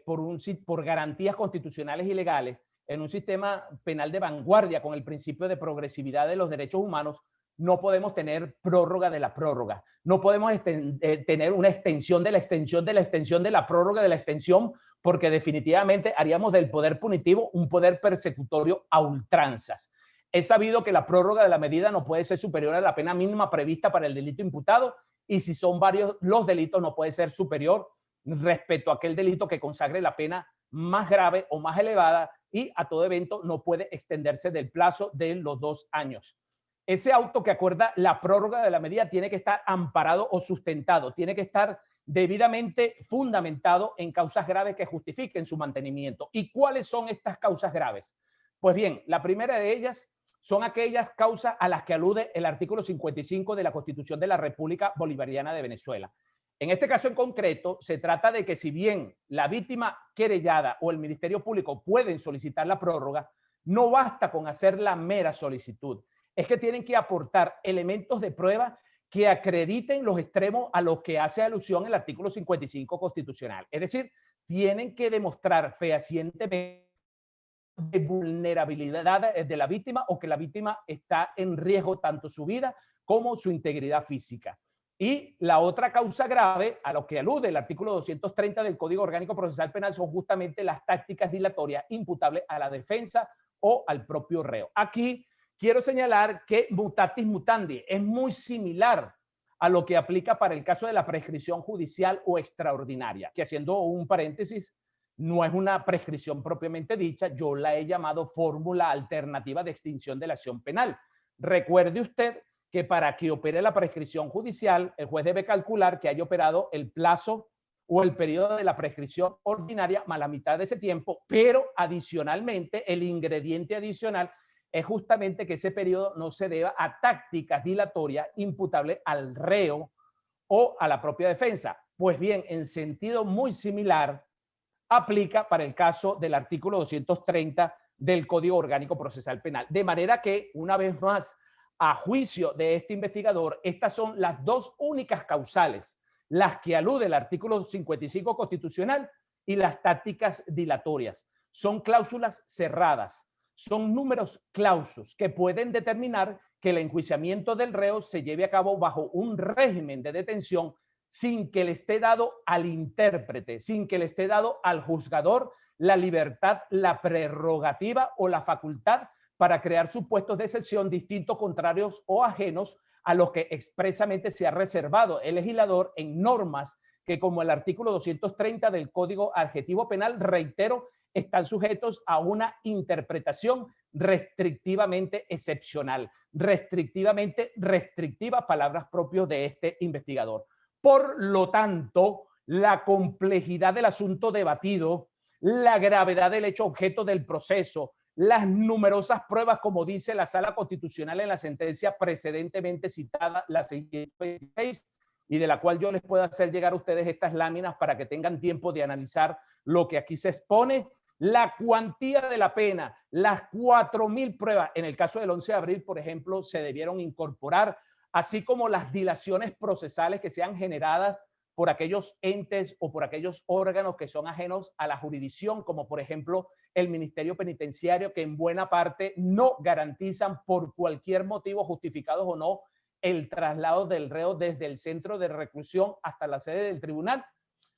por garantías constitucionales y legales, en un sistema penal de vanguardia con el principio de progresividad de los derechos humanos, no podemos tener prórroga de la prórroga. No podemos tener una extensión de la extensión de la extensión de la prórroga de la extensión, porque definitivamente haríamos del poder punitivo un poder persecutorio a ultranzas. Es sabido que la prórroga de la medida no puede ser superior a la pena mínima prevista para el delito imputado, y si son varios los delitos no puede ser superior respecto a aquel delito que consagre la pena más grave o más elevada, y a todo evento no puede extenderse del plazo de los 2 años. Ese auto que acuerda la prórroga de la medida tiene que estar amparado o sustentado, tiene que estar debidamente fundamentado en causas graves que justifiquen su mantenimiento. ¿Y cuáles son estas causas graves? Pues bien, la primera de ellas son aquellas causas a las que alude el artículo 55 de la Constitución de la República Bolivariana de Venezuela. En este caso en concreto, se trata de que si bien la víctima querellada o el Ministerio Público pueden solicitar la prórroga, no basta con hacer la mera solicitud. Es que tienen que aportar elementos de prueba que acrediten los extremos a los que hace alusión el artículo 55 constitucional. Es decir, tienen que demostrar fehacientemente de vulnerabilidad de la víctima o que la víctima está en riesgo tanto su vida como su integridad física. Y la otra causa grave a lo que alude el artículo 230 del Código Orgánico Procesal Penal son justamente las tácticas dilatorias imputables a la defensa o al propio reo. Aquí quiero señalar que mutatis mutandi es muy similar a lo que aplica para el caso de la prescripción judicial o extraordinaria, que haciendo un paréntesis, no es una prescripción propiamente dicha, yo la he llamado fórmula alternativa de extinción de la acción penal. Recuerde usted que para que opere la prescripción judicial, el juez debe calcular que haya operado el plazo o el periodo de la prescripción ordinaria más la mitad de ese tiempo, pero adicionalmente, el ingrediente adicional es justamente que ese periodo no se deba a tácticas dilatorias imputables al reo o a la propia defensa. Pues bien, en sentido muy similar, aplica para el caso del artículo 230 del Código Orgánico Procesal Penal. De manera que, una vez más, a juicio de este investigador, estas son las dos únicas causales, las que alude el artículo 55 constitucional y las tácticas dilatorias. Son cláusulas cerradas, son números clausus que pueden determinar que el enjuiciamiento del reo se lleve a cabo bajo un régimen de detención sin que le esté dado al intérprete, sin que le esté dado al juzgador la libertad, la prerrogativa o la facultad para crear supuestos de excepción distintos, contrarios o ajenos a los que expresamente se ha reservado el legislador en normas que, como el artículo 230 del Código Adjetivo Penal, reitero, están sujetos a una interpretación restrictivamente excepcional, restrictivamente restrictiva, palabras propias de este investigador. Por lo tanto, la complejidad del asunto debatido, la gravedad del hecho objeto del proceso, las numerosas pruebas, como dice la Sala Constitucional en la sentencia precedentemente citada, la 626, y de la cual yo les puedo hacer llegar a ustedes estas láminas para que tengan tiempo de analizar lo que aquí se expone, la cuantía de la pena, las 4.000 pruebas, en el caso del 11 de abril, por ejemplo, se debieron incorporar, así como las dilaciones procesales que sean generadas por aquellos entes o por aquellos órganos que son ajenos a la jurisdicción, como por ejemplo el Ministerio Penitenciario, que en buena parte no garantizan por cualquier motivo, justificados o no, el traslado del reo desde el centro de reclusión hasta la sede del tribunal.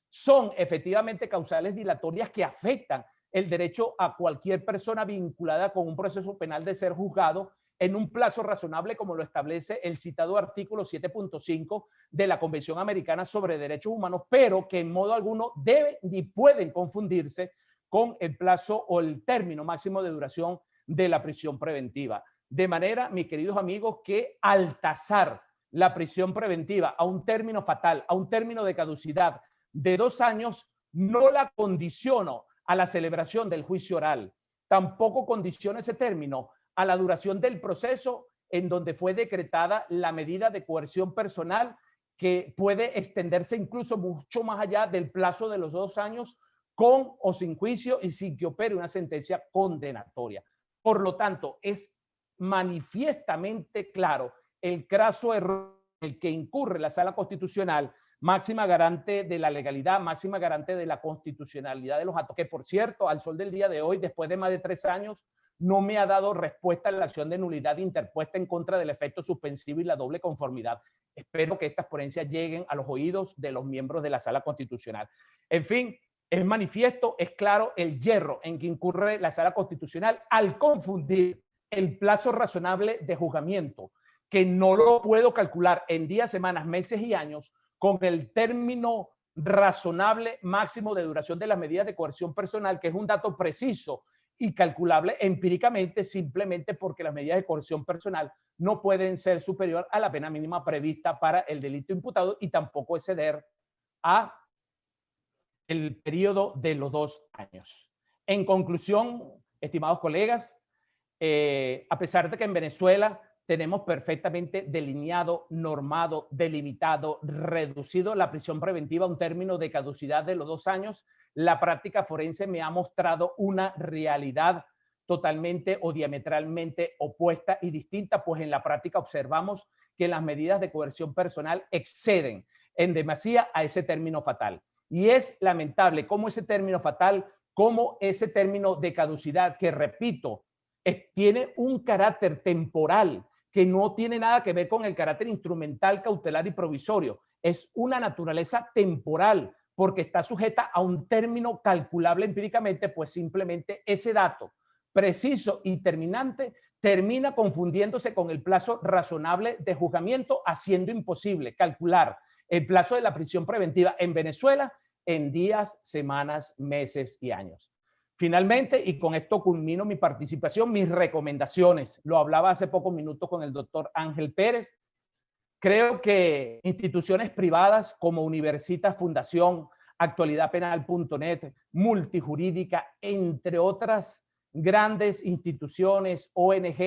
Son efectivamente causales dilatorias que afectan el derecho a cualquier persona vinculada con un proceso penal de ser juzgado en un plazo razonable, como lo establece el citado artículo 7.5 de la Convención Americana sobre Derechos Humanos, pero que en modo alguno deben ni pueden confundirse con el plazo o el término máximo de duración de la prisión preventiva. De manera, mis queridos amigos, que al tasar la prisión preventiva a un término fatal, a un término de caducidad de 2 años, no la condiciono a la celebración del juicio oral. Tampoco condiciona ese término a la duración del proceso en donde fue decretada la medida de coerción personal, que puede extenderse incluso mucho más allá del plazo de los 2 años, con o sin juicio y sin que opere una sentencia condenatoria. Por lo tanto, es manifiestamente claro el craso error en el que incurre la Sala Constitucional, máxima garante de la legalidad, máxima garante de la constitucionalidad de los actos, que por cierto, al sol del día de hoy, después de más de 3 años, no me ha dado respuesta a la acción de nulidad interpuesta en contra del efecto suspensivo y la doble conformidad. Espero que estas ponencias lleguen a los oídos de los miembros de la Sala Constitucional. En fin, es manifiesto, es claro el yerro en que incurre la Sala Constitucional al confundir el plazo razonable de juzgamiento, que no lo puedo calcular en días, semanas, meses y años, con el término razonable máximo de duración de las medidas de coerción personal, que es un dato preciso y calculable empíricamente, simplemente porque las medidas de coerción personal no pueden ser superior a la pena mínima prevista para el delito imputado y tampoco exceder a el periodo de los 2 años. En conclusión, estimados colegas, a pesar de que en Venezuela tenemos perfectamente delineado, normado, delimitado, reducido la prisión preventiva a un término de caducidad de los 2 años, la práctica forense me ha mostrado una realidad totalmente o diametralmente opuesta y distinta, pues en la práctica observamos que las medidas de coerción personal exceden en demasía a ese término fatal. Y es lamentable cómo ese término fatal, cómo ese término de caducidad, que repito, tiene un carácter temporal, que no tiene nada que ver con el carácter instrumental, cautelar y provisorio. Es una naturaleza temporal, porque está sujeta a un término calculable empíricamente, pues simplemente ese dato preciso y terminante termina confundiéndose con el plazo razonable de juzgamiento, haciendo imposible calcular el plazo de la prisión preventiva en Venezuela en días, semanas, meses y años. Finalmente, y con esto culmino mi participación, mis recomendaciones. Lo hablaba hace pocos minutos con el doctor Ángel Pérez. Creo que instituciones privadas como Universitas Fundación, actualidadpenal.net, Multijurídica, entre otras grandes instituciones, ONG,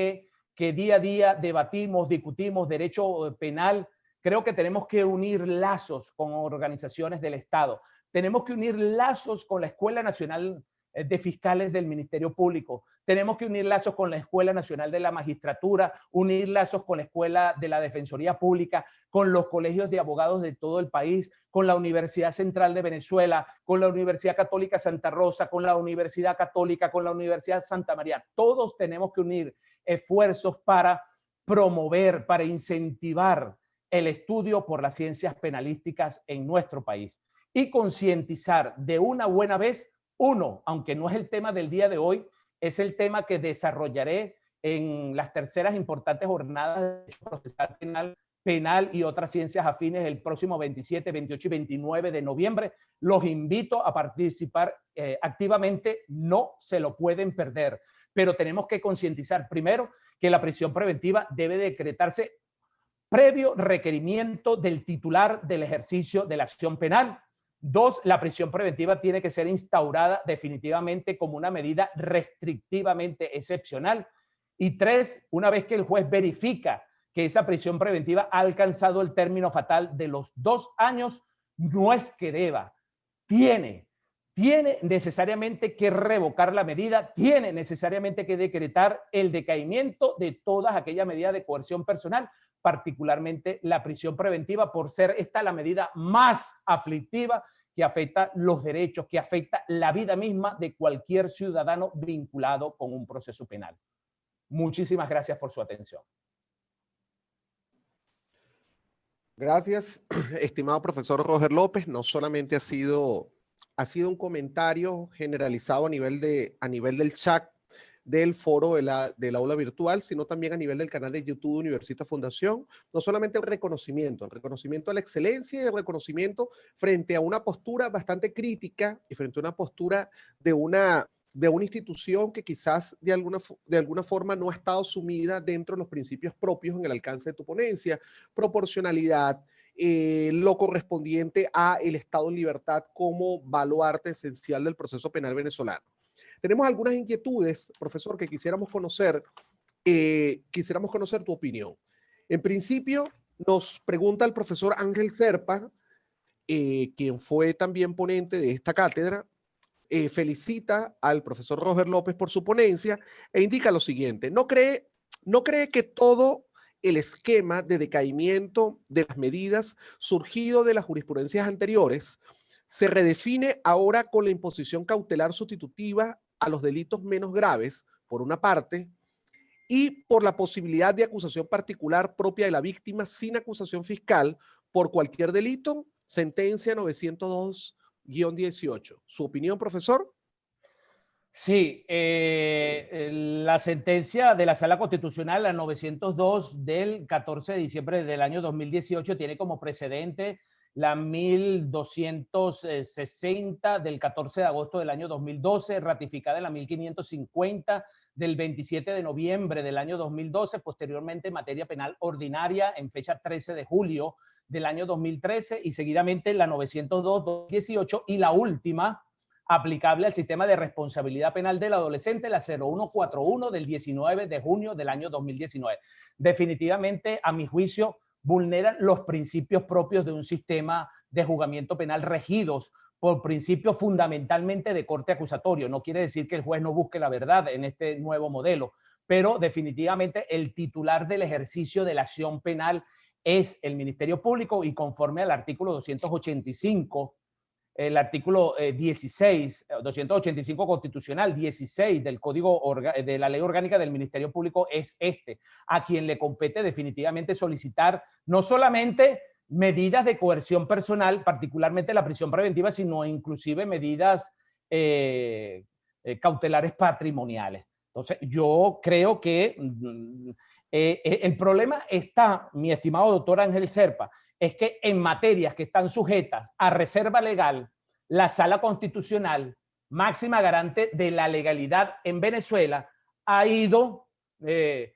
que día a día debatimos, discutimos derecho penal, creo que tenemos que unir lazos con organizaciones del Estado. Tenemos que unir lazos con la Escuela Nacional de Fiscales del Ministerio Público. Tenemos que unir lazos con la Escuela Nacional de la Magistratura, unir lazos con la Escuela de la Defensoría Pública, con los colegios de abogados de todo el país, con la Universidad Central de Venezuela, con la Universidad Católica Santa Rosa, con la Universidad Católica, con la Universidad Santa María. Todos tenemos que unir esfuerzos para promover, para incentivar el estudio por las ciencias penalísticas en nuestro país y concientizar de una buena vez. Uno, aunque no es el tema del día de hoy, es el tema que desarrollaré en las terceras importantes jornadas de derecho procesal penal penal y otras ciencias afines el próximo 27, 28 y 29 de noviembre. Los invito a participar activamente, no se lo pueden perder, pero tenemos que concientizar primero que la prisión preventiva debe decretarse previo requerimiento del titular del ejercicio de la acción penal. 2, la prisión preventiva tiene que ser instaurada definitivamente como una medida restrictivamente excepcional. Y 3, una vez que el juez verifica que esa prisión preventiva ha alcanzado el término fatal de los 2 años, no es que deba, tiene necesariamente que revocar la medida, tiene necesariamente que decretar el decaimiento de todas aquellas medidas de coerción personal, particularmente la prisión preventiva, por ser esta la medida más aflictiva que afecta los derechos, que afecta la vida misma de cualquier ciudadano vinculado con un proceso penal. Muchísimas gracias por su atención. Gracias, estimado profesor Roger López. No solamente ha sido un comentario generalizado a nivel del chat del foro del aula virtual, sino también a nivel del canal de YouTube de Universita Fundación. No solamente el reconocimiento a la excelencia y el reconocimiento frente a una postura bastante crítica y frente a una postura de una institución que quizás de alguna forma no ha estado sumida dentro de los principios propios en el alcance de tu ponencia, proporcionalidad, lo correspondiente a el Estado en libertad como baluarte esencial del proceso penal venezolano. Tenemos algunas inquietudes, profesor, que quisiéramos conocer tu opinión. En principio, nos pregunta el profesor Ángel Serpa, quien fue también ponente de esta cátedra, felicita al profesor Roger López por su ponencia e indica lo siguiente: ¿no cree que todo el esquema de decaimiento de las medidas surgido de las jurisprudencias anteriores se redefine ahora con la imposición cautelar sustitutiva a los delitos menos graves, por una parte, y por la posibilidad de acusación particular propia de la víctima sin acusación fiscal por cualquier delito? Sentencia 902-18. ¿Su opinión, profesor? Sí, la sentencia de la Sala Constitucional, la 902 del 14 de diciembre del año 2018, tiene como precedente la 1260 del 14 de agosto del año 2012, ratificada en la 1550 del 27 de noviembre del año 2012, posteriormente en materia penal ordinaria en fecha 13 de julio del año 2013 y seguidamente la 902-2018 y la última aplicable al sistema de responsabilidad penal del adolescente, la 0141 del 19 de junio del año 2019. Definitivamente, a mi juicio, vulneran los principios propios de un sistema de juzgamiento penal regidos por principios fundamentalmente de corte acusatorio. No quiere decir que el juez no busque la verdad en este nuevo modelo, pero definitivamente el titular del ejercicio de la acción penal es el Ministerio Público y conforme al artículo 285, el artículo 285 constitucional, 16 del Código de la Ley Orgánica del Ministerio Público es a quien le compete definitivamente solicitar no solamente medidas de coerción personal, particularmente la prisión preventiva, sino inclusive medidas cautelares patrimoniales. Entonces, yo creo que el problema está, mi estimado doctor Ángel Serpa, es que en materias que están sujetas a reserva legal, la Sala Constitucional, máxima garante de la legalidad en Venezuela, ha ido, se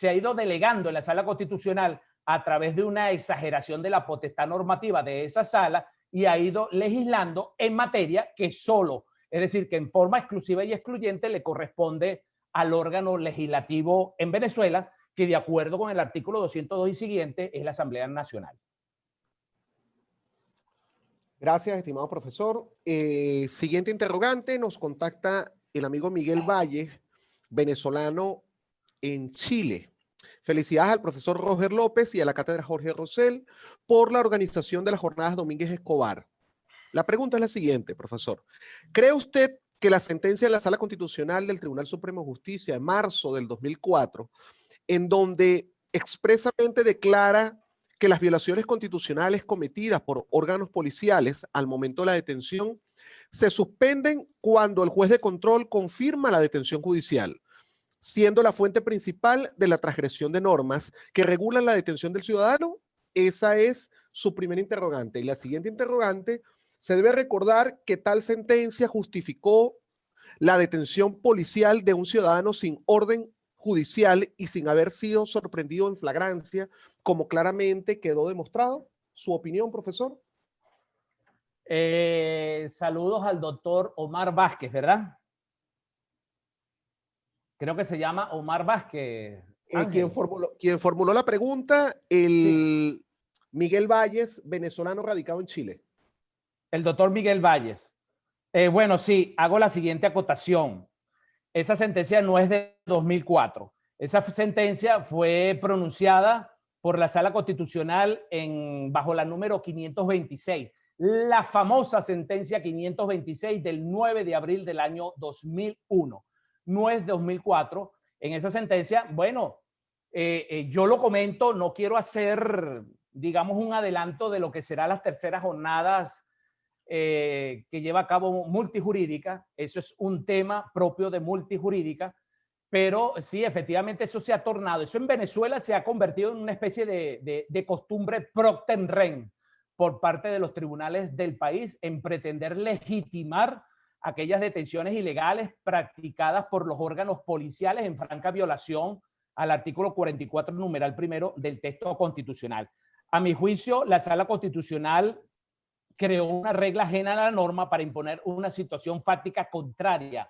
ha ido delegando en la Sala Constitucional a través de una exageración de la potestad normativa de esa sala y ha ido legislando en materia que solo, es decir, que en forma exclusiva y excluyente le corresponde al órgano legislativo en Venezuela, que de acuerdo con el artículo 202 y siguiente es la Asamblea Nacional. Gracias, estimado profesor. Siguiente interrogante, nos contacta el amigo Miguel Valle, venezolano en Chile. Felicidades al profesor Roger López y a la cátedra Jorge Rosell por la organización de las jornadas Domínguez Escobar. La pregunta es la siguiente, profesor. ¿Cree usted que la sentencia de la Sala Constitucional del Tribunal Supremo de Justicia de marzo del 2004, en donde expresamente declara que las violaciones constitucionales cometidas por órganos policiales al momento de la detención se suspenden cuando el juez de control confirma la detención judicial, siendo la fuente principal de la transgresión de normas que regulan la detención del ciudadano? Esa es su primera interrogante. Y la siguiente interrogante, se debe recordar que tal sentencia justificó la detención policial de un ciudadano sin orden judicial y sin haber sido sorprendido en flagrancia, como claramente quedó demostrado. ¿Su opinión, profesor? Saludos al doctor Omar Vázquez, ¿verdad? Creo que se llama Omar Vázquez. Quien formuló la pregunta, Sí, Miguel Valles, venezolano radicado en Chile. el doctor Miguel Valles. Bueno, sí, hago la siguiente acotación. Esa sentencia no es de 2004. Esa sentencia fue pronunciada por la Sala Constitucional bajo la número 526, la famosa sentencia 526 del 9 de abril del año 2001. No es 2004. En esa sentencia, bueno, yo lo comento, no quiero hacer, digamos, un adelanto de lo que serán las terceras jornadas que lleva a cabo multijurídica. Eso es un tema propio de multijurídica, pero sí, efectivamente eso se ha tornado, eso en Venezuela se ha convertido en una especie de costumbre procten rem por parte de los tribunales del país en pretender legitimar aquellas detenciones ilegales practicadas por los órganos policiales en franca violación al artículo 44, numeral primero del texto constitucional. A mi juicio, la Sala Constitucional creó una regla ajena a la norma para imponer una situación fáctica contraria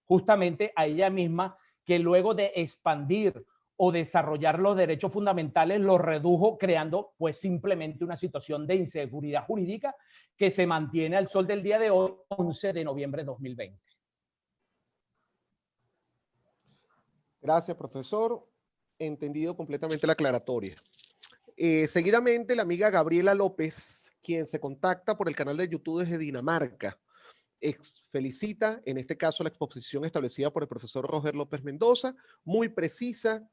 justamente a ella misma, que luego de expandir o desarrollar los derechos fundamentales los redujo creando pues simplemente una situación de inseguridad jurídica que se mantiene al sol del día de hoy, 11 de noviembre de 2020. Gracias, profesor. Entendido completamente la aclaratoria. Seguidamente, la amiga Gabriela López, quien se contacta por el canal de YouTube desde Dinamarca, felicita, en este caso, la exposición establecida por el profesor Roger López Mendoza, muy precisa,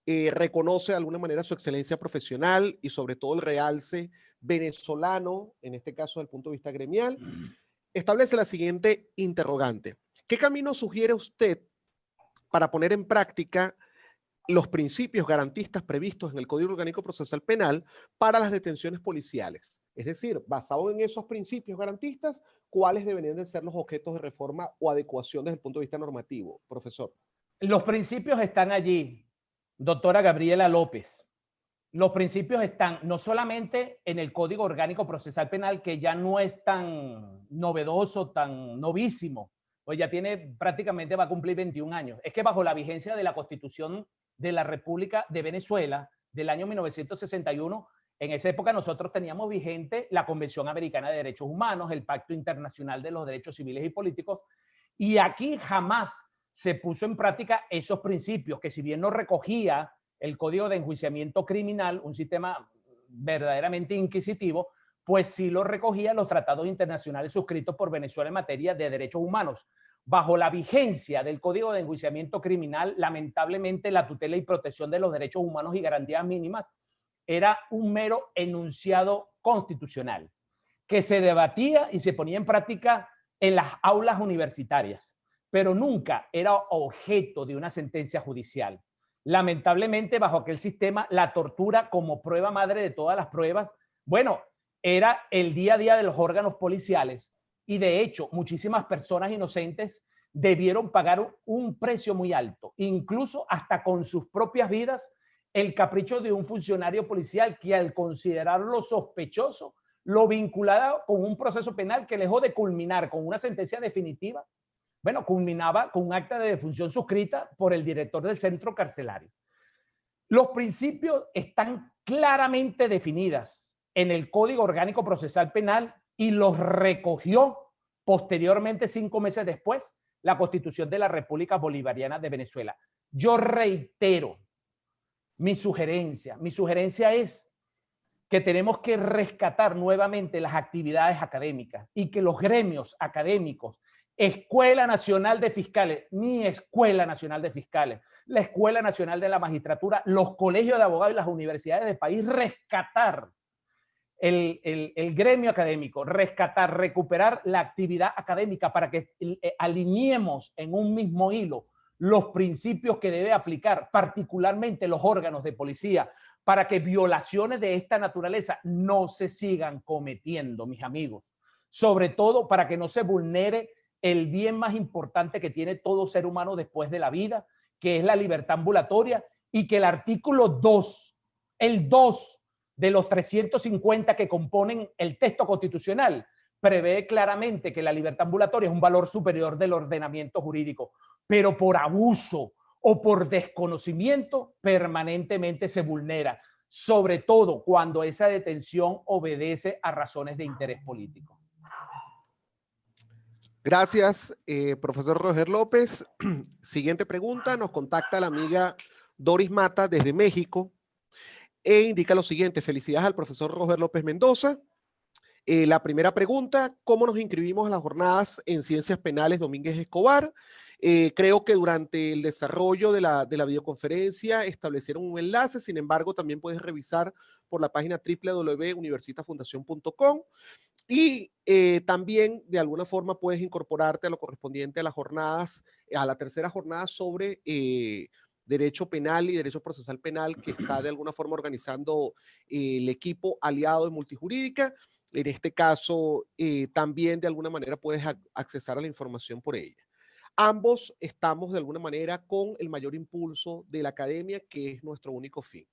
reconoce de alguna manera su excelencia profesional y sobre todo el realce venezolano, en este caso desde el punto de vista gremial. Establece la siguiente interrogante. ¿Qué camino sugiere usted para poner en práctica los principios garantistas previstos en el Código Orgánico Procesal Penal para las detenciones policiales? Es decir, basado en esos principios garantistas, ¿cuáles deberían de ser los objetos de reforma o adecuación desde el punto de vista normativo, profesor? Los principios están allí, doctora Gabriela López. Los principios están no solamente en el Código Orgánico Procesal Penal, que ya no es tan novedoso, tan novísimo, pues ya tiene prácticamente, va a cumplir 21 años. Es que bajo la vigencia de la Constitución de la República de Venezuela del año 1961, en esa época nosotros teníamos vigente la Convención Americana de Derechos Humanos, el Pacto Internacional de los Derechos Civiles y Políticos, y aquí jamás se puso en práctica esos principios que, si bien no recogía el Código de Enjuiciamiento Criminal, un sistema verdaderamente inquisitivo, pues sí lo recogía los tratados internacionales suscritos por Venezuela en materia de derechos humanos. Bajo la vigencia del Código de Enjuiciamiento Criminal, lamentablemente la tutela y protección de los derechos humanos y garantías mínimas era un mero enunciado constitucional que se debatía y se ponía en práctica en las aulas universitarias, pero nunca era objeto de una sentencia judicial. Lamentablemente, bajo aquel sistema, la tortura como prueba madre de todas las pruebas, bueno, era el día a día de los órganos policiales y de hecho muchísimas personas inocentes debieron pagar un precio muy alto, incluso hasta con sus propias vidas, el capricho de un funcionario policial que al considerarlo sospechoso lo vinculaba con un proceso penal que dejó de culminar con una sentencia definitiva. Bueno, culminaba con un acta de defunción suscrita por el director del centro carcelario. Los principios están claramente definidas en el Código Orgánico Procesal Penal y los recogió posteriormente, 5 meses después, la Constitución de la República Bolivariana de Venezuela. Yo reitero mi sugerencia. Mi sugerencia es que tenemos que rescatar nuevamente las actividades académicas y que los gremios académicos, Escuela Nacional de Fiscales, mi Escuela Nacional de Fiscales, la Escuela Nacional de la Magistratura, los colegios de abogados y las universidades del país, rescatar el gremio académico, recuperar la actividad académica para que alineemos en un mismo hilo los principios que debe aplicar, particularmente los órganos de policía, para que violaciones de esta naturaleza no se sigan cometiendo, mis amigos. Sobre todo para que no se vulnere el bien más importante que tiene todo ser humano después de la vida, que es la libertad ambulatoria, y que el artículo 2, el 2 de los 350 que componen el texto constitucional, prevé claramente que la libertad ambulatoria es un valor superior del ordenamiento jurídico, pero por abuso o por desconocimiento permanentemente se vulnera, sobre todo cuando esa detención obedece a razones de interés político. Gracias, profesor Roger López. Siguiente pregunta, nos contacta la amiga Doris Mata desde México e indica lo siguiente: felicidades al profesor Roger López Mendoza. La primera pregunta: ¿cómo nos inscribimos a las jornadas en Ciencias Penales Domínguez Escobar? Creo que durante el desarrollo de la videoconferencia establecieron un enlace, sin embargo, también puedes revisar por la página www.universitafundacion.com y también de alguna forma puedes incorporarte a lo correspondiente a las jornadas, a la tercera jornada sobre derecho penal y derecho procesal penal que está de alguna forma organizando el equipo aliado de Multijurídica. En este caso, también de alguna manera puedes accesar a la información por ella. Ambos estamos de alguna manera con el mayor impulso de la academia, que es nuestro único fin.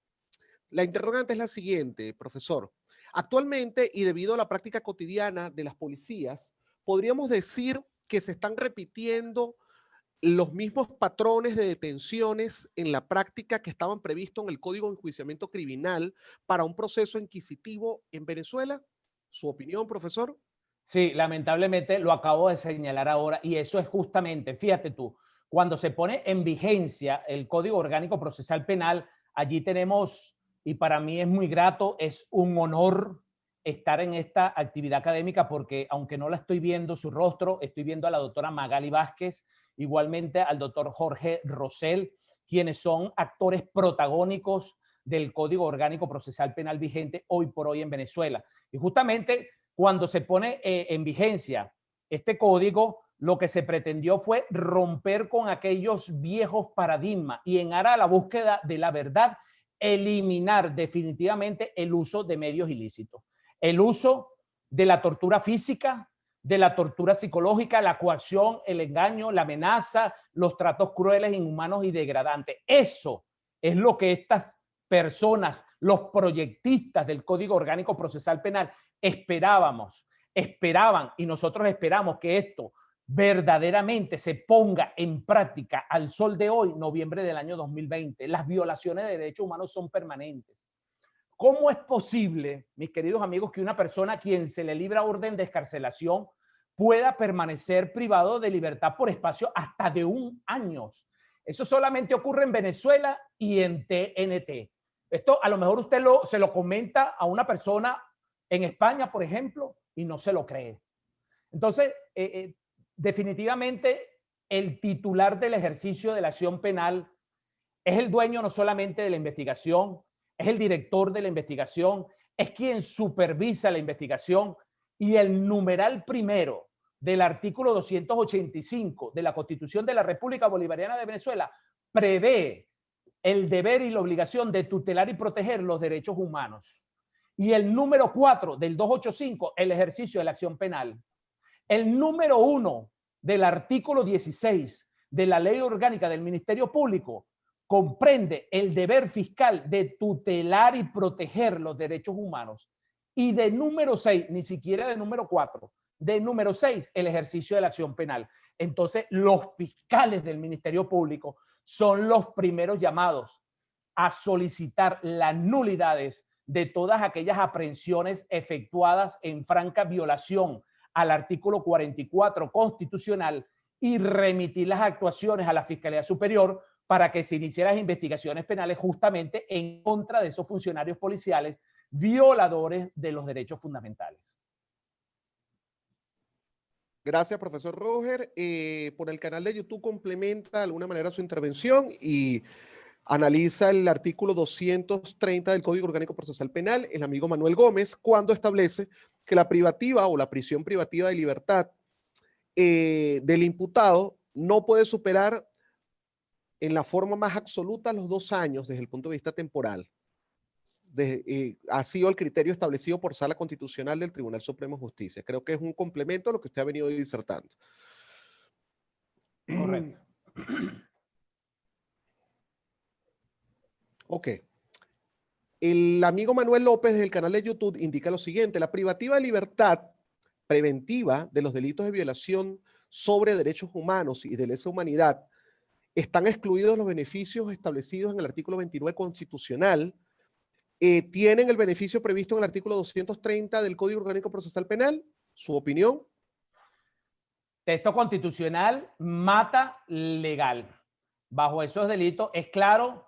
La interrogante es la siguiente, profesor. Actualmente, y debido a la práctica cotidiana de las policías, podríamos decir que se están repitiendo los mismos patrones de detenciones en la práctica que estaban previstos en el Código de Enjuiciamiento Criminal para un proceso inquisitivo en Venezuela. ¿Su opinión, profesor? Sí, lamentablemente lo acabo de señalar ahora y eso es justamente, fíjate tú, cuando se pone en vigencia el Código Orgánico Procesal Penal, allí tenemos, y para mí es muy grato, es un honor estar en esta actividad académica porque aunque no la estoy viendo su rostro, estoy viendo a la doctora Magali Vázquez, igualmente al doctor Jorge Rosell, quienes son actores protagónicos del Código Orgánico Procesal Penal vigente hoy por hoy en Venezuela. Y justamente cuando se pone en vigencia este código, lo que se pretendió fue romper con aquellos viejos paradigmas y en aras a la búsqueda de la verdad, eliminar definitivamente el uso de medios ilícitos, el uso de la tortura física, de la tortura psicológica, la coacción, el engaño, la amenaza, los tratos crueles, inhumanos y degradantes. Eso es lo que estas personas, los proyectistas del Código Orgánico Procesal Penal, esperaban y nosotros esperamos que esto verdaderamente se ponga en práctica al sol de hoy, noviembre del año 2020. Las violaciones de derechos humanos son permanentes. ¿Cómo es posible, mis queridos amigos, que una persona a quien se le libra orden de excarcelación pueda permanecer privado de libertad por espacio hasta de 1 año? Eso solamente ocurre en Venezuela y en TNT. Esto a lo mejor usted se lo comenta a una persona en España, por ejemplo, y no se lo cree. Entonces, definitivamente el titular del ejercicio de la acción penal es el dueño no solamente de la investigación, es el director de la investigación, es quien supervisa la investigación y el numeral primero del artículo 285 de la Constitución de la República Bolivariana de Venezuela prevé el deber y la obligación de tutelar y proteger los derechos humanos. Y el número 4 del 285, el ejercicio de la acción penal. El número 1 del artículo 16 de la Ley Orgánica del Ministerio Público comprende el deber fiscal de tutelar y proteger los derechos humanos. Y de número 6, ni siquiera de número 4, de número 6, el ejercicio de la acción penal. Entonces, los fiscales del Ministerio Público son los primeros llamados a solicitar las nulidades de todas aquellas aprehensiones efectuadas en franca violación al artículo 44 constitucional y remitir las actuaciones a la Fiscalía Superior para que se inicien las investigaciones penales justamente en contra de esos funcionarios policiales violadores de los derechos fundamentales. Gracias, profesor Roger. Por el canal de YouTube complementa de alguna manera su intervención y analiza el artículo 230 del Código Orgánico Procesal Penal, el amigo Manuel Gómez, cuando establece que la privativa o la prisión privativa de libertad del imputado no puede superar en la forma más absoluta los 2 años desde el punto de vista temporal. Ha sido el criterio establecido por Sala Constitucional del Tribunal Supremo de Justicia. Creo que es un complemento a lo que usted ha venido disertando. Correcto. Ok. El amigo Manuel López del canal de YouTube indica lo siguiente: la privativa de libertad preventiva de los delitos de violación sobre derechos humanos y de lesa humanidad están excluidos los beneficios establecidos en el artículo 29 constitucional. ¿Tienen el beneficio previsto en el artículo 230 del Código Orgánico Procesal Penal? ¿Su opinión? Texto constitucional mata legal. Bajo esos delitos es claro,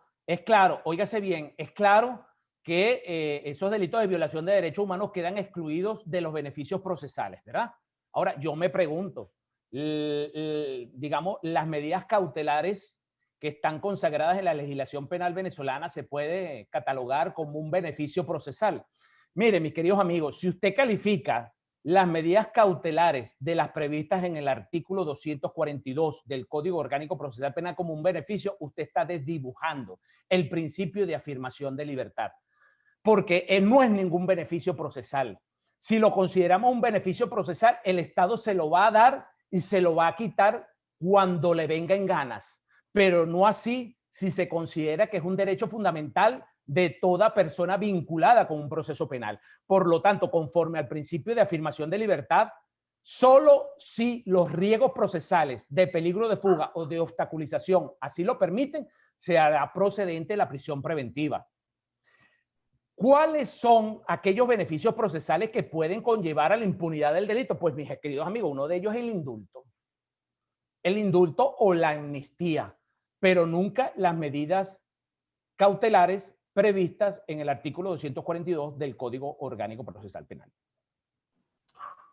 óigase bien, es claro que esos delitos de violación de derechos humanos quedan excluidos de los beneficios procesales, ¿verdad? Ahora, yo me pregunto, digamos, las medidas cautelares que están consagradas en la legislación penal venezolana se puede catalogar como un beneficio procesal. Mire, mis queridos amigos, si usted califica las medidas cautelares de las previstas en el artículo 242 del Código Orgánico Procesal Penal como un beneficio, usted está desdibujando el principio de afirmación de libertad, porque no es ningún beneficio procesal. Si lo consideramos un beneficio procesal, el Estado se lo va a dar y se lo va a quitar cuando le venga en ganas, pero no así si se considera que es un derecho fundamental de toda persona vinculada con un proceso penal. Por lo tanto, conforme al principio de afirmación de libertad, solo si los riesgos procesales de peligro de fuga o de obstaculización así lo permiten, se hará procedente la prisión preventiva. ¿Cuáles son aquellos beneficios procesales que pueden conllevar a la impunidad del delito? Pues, mis queridos amigos, uno de ellos es el indulto. El indulto o la amnistía, pero nunca las medidas cautelares previstas en el artículo 242 del Código Orgánico Procesal Penal.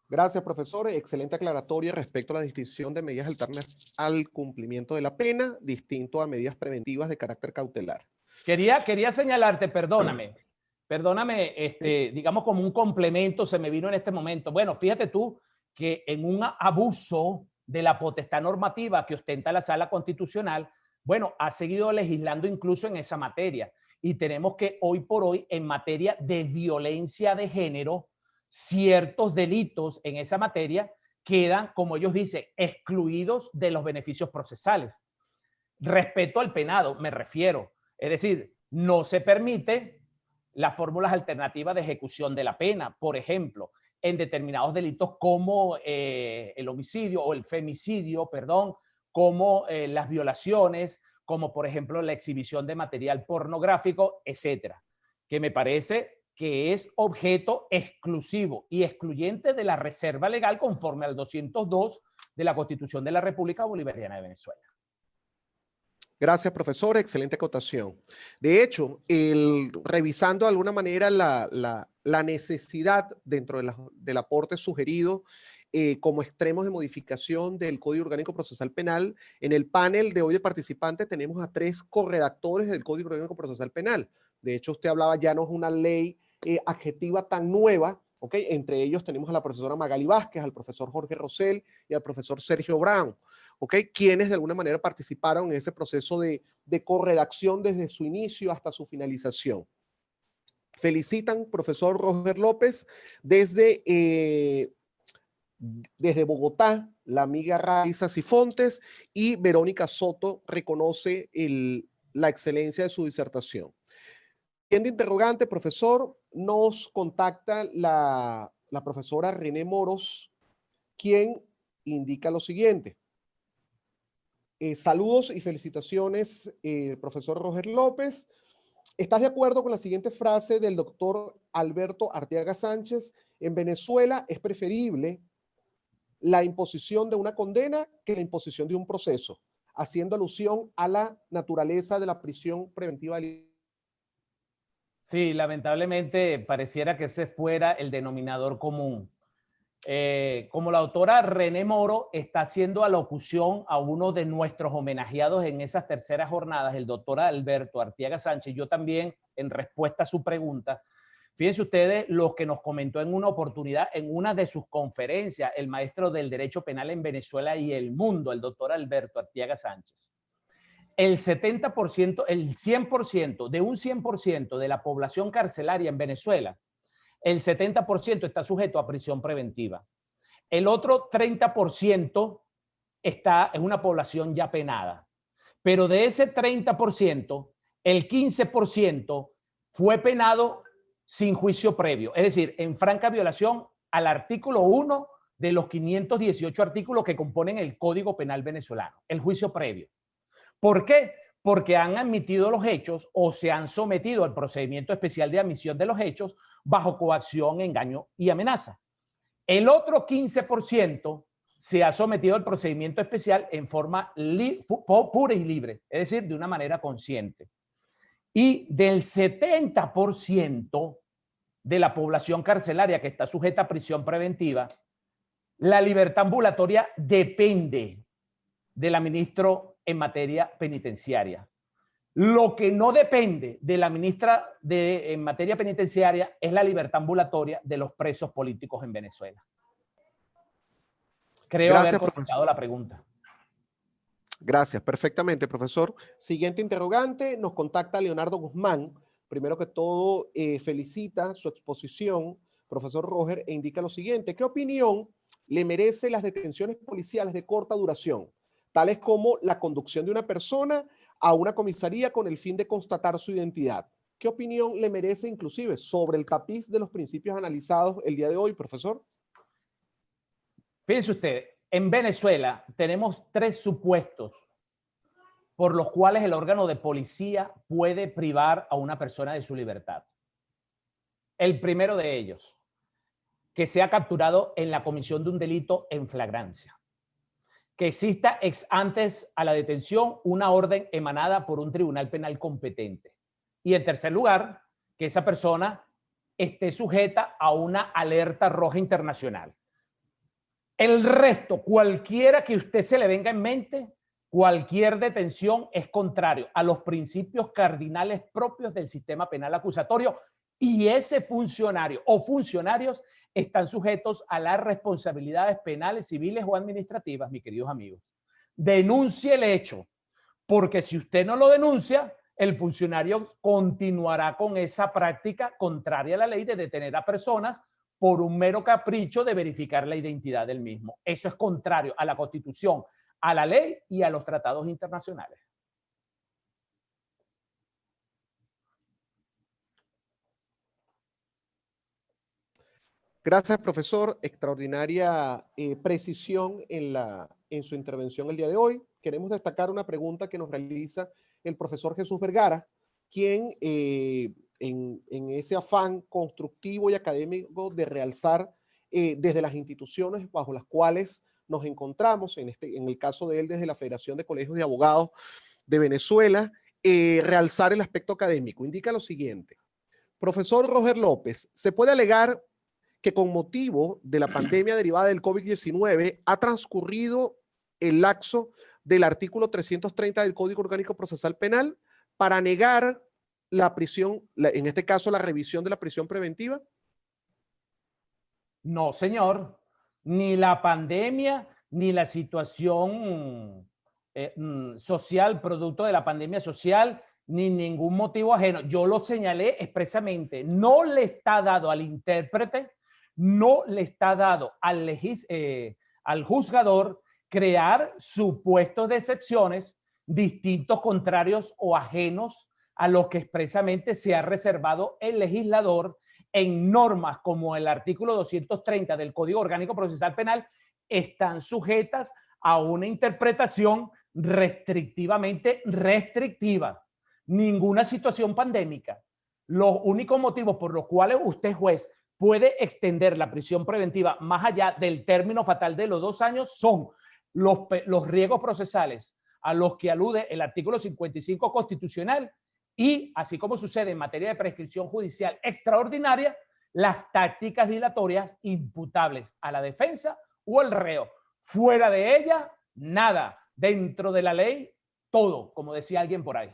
Gracias, profesor. Excelente aclaratoria respecto a la distinción de medidas alternas al cumplimiento de la pena, distinto a medidas preventivas de carácter cautelar. Quería señalarte, perdóname, digamos como un complemento se me vino en este momento. Bueno, fíjate tú que en un abuso de la potestad normativa que ostenta la Sala Constitucional, bueno, ha seguido legislando incluso en esa materia. Y tenemos que hoy por hoy, en materia de violencia de género, ciertos delitos en esa materia quedan, como ellos dicen, excluidos de los beneficios procesales. Respeto al penado, me refiero. Es decir, no se permite las fórmulas alternativas de ejecución de la pena. Por ejemplo, en determinados delitos como el homicidio o el femicidio, perdón, como las violaciones, como por ejemplo la exhibición de material pornográfico, etcétera, que me parece que es objeto exclusivo y excluyente de la reserva legal conforme al 202 de la Constitución de la República Bolivariana de Venezuela. Gracias, profesor. Excelente acotación. De hecho, revisando de alguna manera la necesidad dentro del aporte sugerido como extremos de modificación del Código Orgánico Procesal Penal, en el panel de hoy de participantes tenemos a 3 corredactores del Código Orgánico Procesal Penal. De hecho, usted hablaba, ya no es una ley adjetiva tan nueva, ¿ok? Entre ellos tenemos a la profesora Magali Vázquez, al profesor Jorge Rosell y al profesor Sergio Brown, ¿ok? Quienes de alguna manera participaron en ese proceso de corredacción desde su inicio hasta su finalización. Felicitan, profesor Roger López, desde Bogotá, la amiga Raiza Cifontes, y Verónica Soto reconoce la excelencia de su disertación. Siguiente interrogante, profesor, nos contacta la profesora René Moros, quien indica lo siguiente. Saludos y felicitaciones, profesor Roger López. ¿Estás de acuerdo con la siguiente frase del doctor Alberto Arteaga Sánchez? En Venezuela es preferible la imposición de una condena que la imposición de un proceso, haciendo alusión a la naturaleza de la prisión preventiva. Sí, lamentablemente pareciera que ese fuera el denominador común. Como la autora René Moro está haciendo alocución a uno de nuestros homenajeados en esas terceras jornadas, el doctor Alberto Arteaga Sánchez, yo también, en respuesta a su pregunta, fíjense ustedes lo que nos comentó en una oportunidad, en una de sus conferencias, el maestro del Derecho Penal en Venezuela y el mundo, el doctor Alberto Arteaga Sánchez. el 70%, el 100%, de un 100% de la población carcelaria en Venezuela, el 70% está sujeto a prisión preventiva. El otro 30% es una población ya penada. Pero de ese 30%, el 15% fue penado sin juicio previo, es decir, en franca violación al artículo 1 de los 518 artículos que componen el Código Penal venezolano, el juicio previo. ¿Por qué? Porque han admitido los hechos o se han sometido al procedimiento especial de admisión de los hechos bajo coacción, engaño y amenaza. El otro 15% se ha sometido al procedimiento especial en forma pura y libre, es decir, de una manera consciente. Y del 70% de la población carcelaria que está sujeta a prisión preventiva, la libertad ambulatoria depende de la ministra en materia penitenciaria. Lo que no depende de la ministra en materia penitenciaria es la libertad ambulatoria de los presos políticos en Venezuela. Creo haber contestado la pregunta. Gracias, perfectamente, profesor. Siguiente interrogante, nos contacta Leonardo Guzmán. Primero que todo, felicita su exposición, profesor Roger, e indica lo siguiente. ¿Qué opinión le merece las detenciones policiales de corta duración, tales como la conducción de una persona a una comisaría con el fin de constatar su identidad? ¿Qué opinión le merece inclusive sobre el tapiz de los principios analizados el día de hoy, profesor? Fíjense usted, en Venezuela tenemos 3 supuestos por los cuales el órgano de policía puede privar a una persona de su libertad. El primero de ellos, que sea capturado en la comisión de un delito en flagrancia. Que exista ex antes a la detención una orden emanada por un tribunal penal competente. Y en tercer lugar, que esa persona esté sujeta a una alerta roja internacional. El resto, cualquiera que usted se le venga en mente, cualquier detención es contrario a los principios cardinales propios del sistema penal acusatorio y ese funcionario o funcionarios están sujetos a las responsabilidades penales, civiles o administrativas, mis queridos amigos. Denuncie el hecho, porque si usted no lo denuncia, el funcionario continuará con esa práctica contraria a la ley de detener a personas por un mero capricho de verificar la identidad del mismo. Eso es contrario a la Constitución, a la ley y a los tratados internacionales. Gracias, profesor. Extraordinaria precisión en su intervención el día de hoy. Queremos destacar una pregunta que nos realiza el profesor Jesús Vergara, quien en ese afán constructivo y académico de realzar desde las instituciones bajo las cuales nos encontramos, en el caso de él desde la Federación de Colegios de Abogados de Venezuela, realzar el aspecto académico. Indica lo siguiente. Profesor Roger López, ¿se puede alegar que con motivo de la pandemia derivada del COVID-19 ha transcurrido el lapso del artículo 330 del Código Orgánico Procesal Penal para negar la prisión, en este caso la revisión de la prisión preventiva? No, señor. Ni la pandemia, ni la situación social, producto de la pandemia social, ni ningún motivo ajeno. Yo lo señalé expresamente. No le está dado al intérprete, no le está dado al juzgador crear supuestos de excepciones distintos, contrarios o ajenos a lo que expresamente se ha reservado el legislador en normas como el artículo 230 del Código Orgánico Procesal Penal, están sujetas a una interpretación restrictivamente restrictiva. Ninguna situación pandémica. Los únicos motivos por los cuales usted, juez, puede extender la prisión preventiva más allá del término fatal de los 2 años son los riesgos procesales a los que alude el artículo 55 constitucional y, así como sucede en materia de prescripción judicial extraordinaria, las tácticas dilatorias imputables a la defensa o al reo. Fuera de ella, nada. Dentro de la ley, todo, como decía alguien por ahí.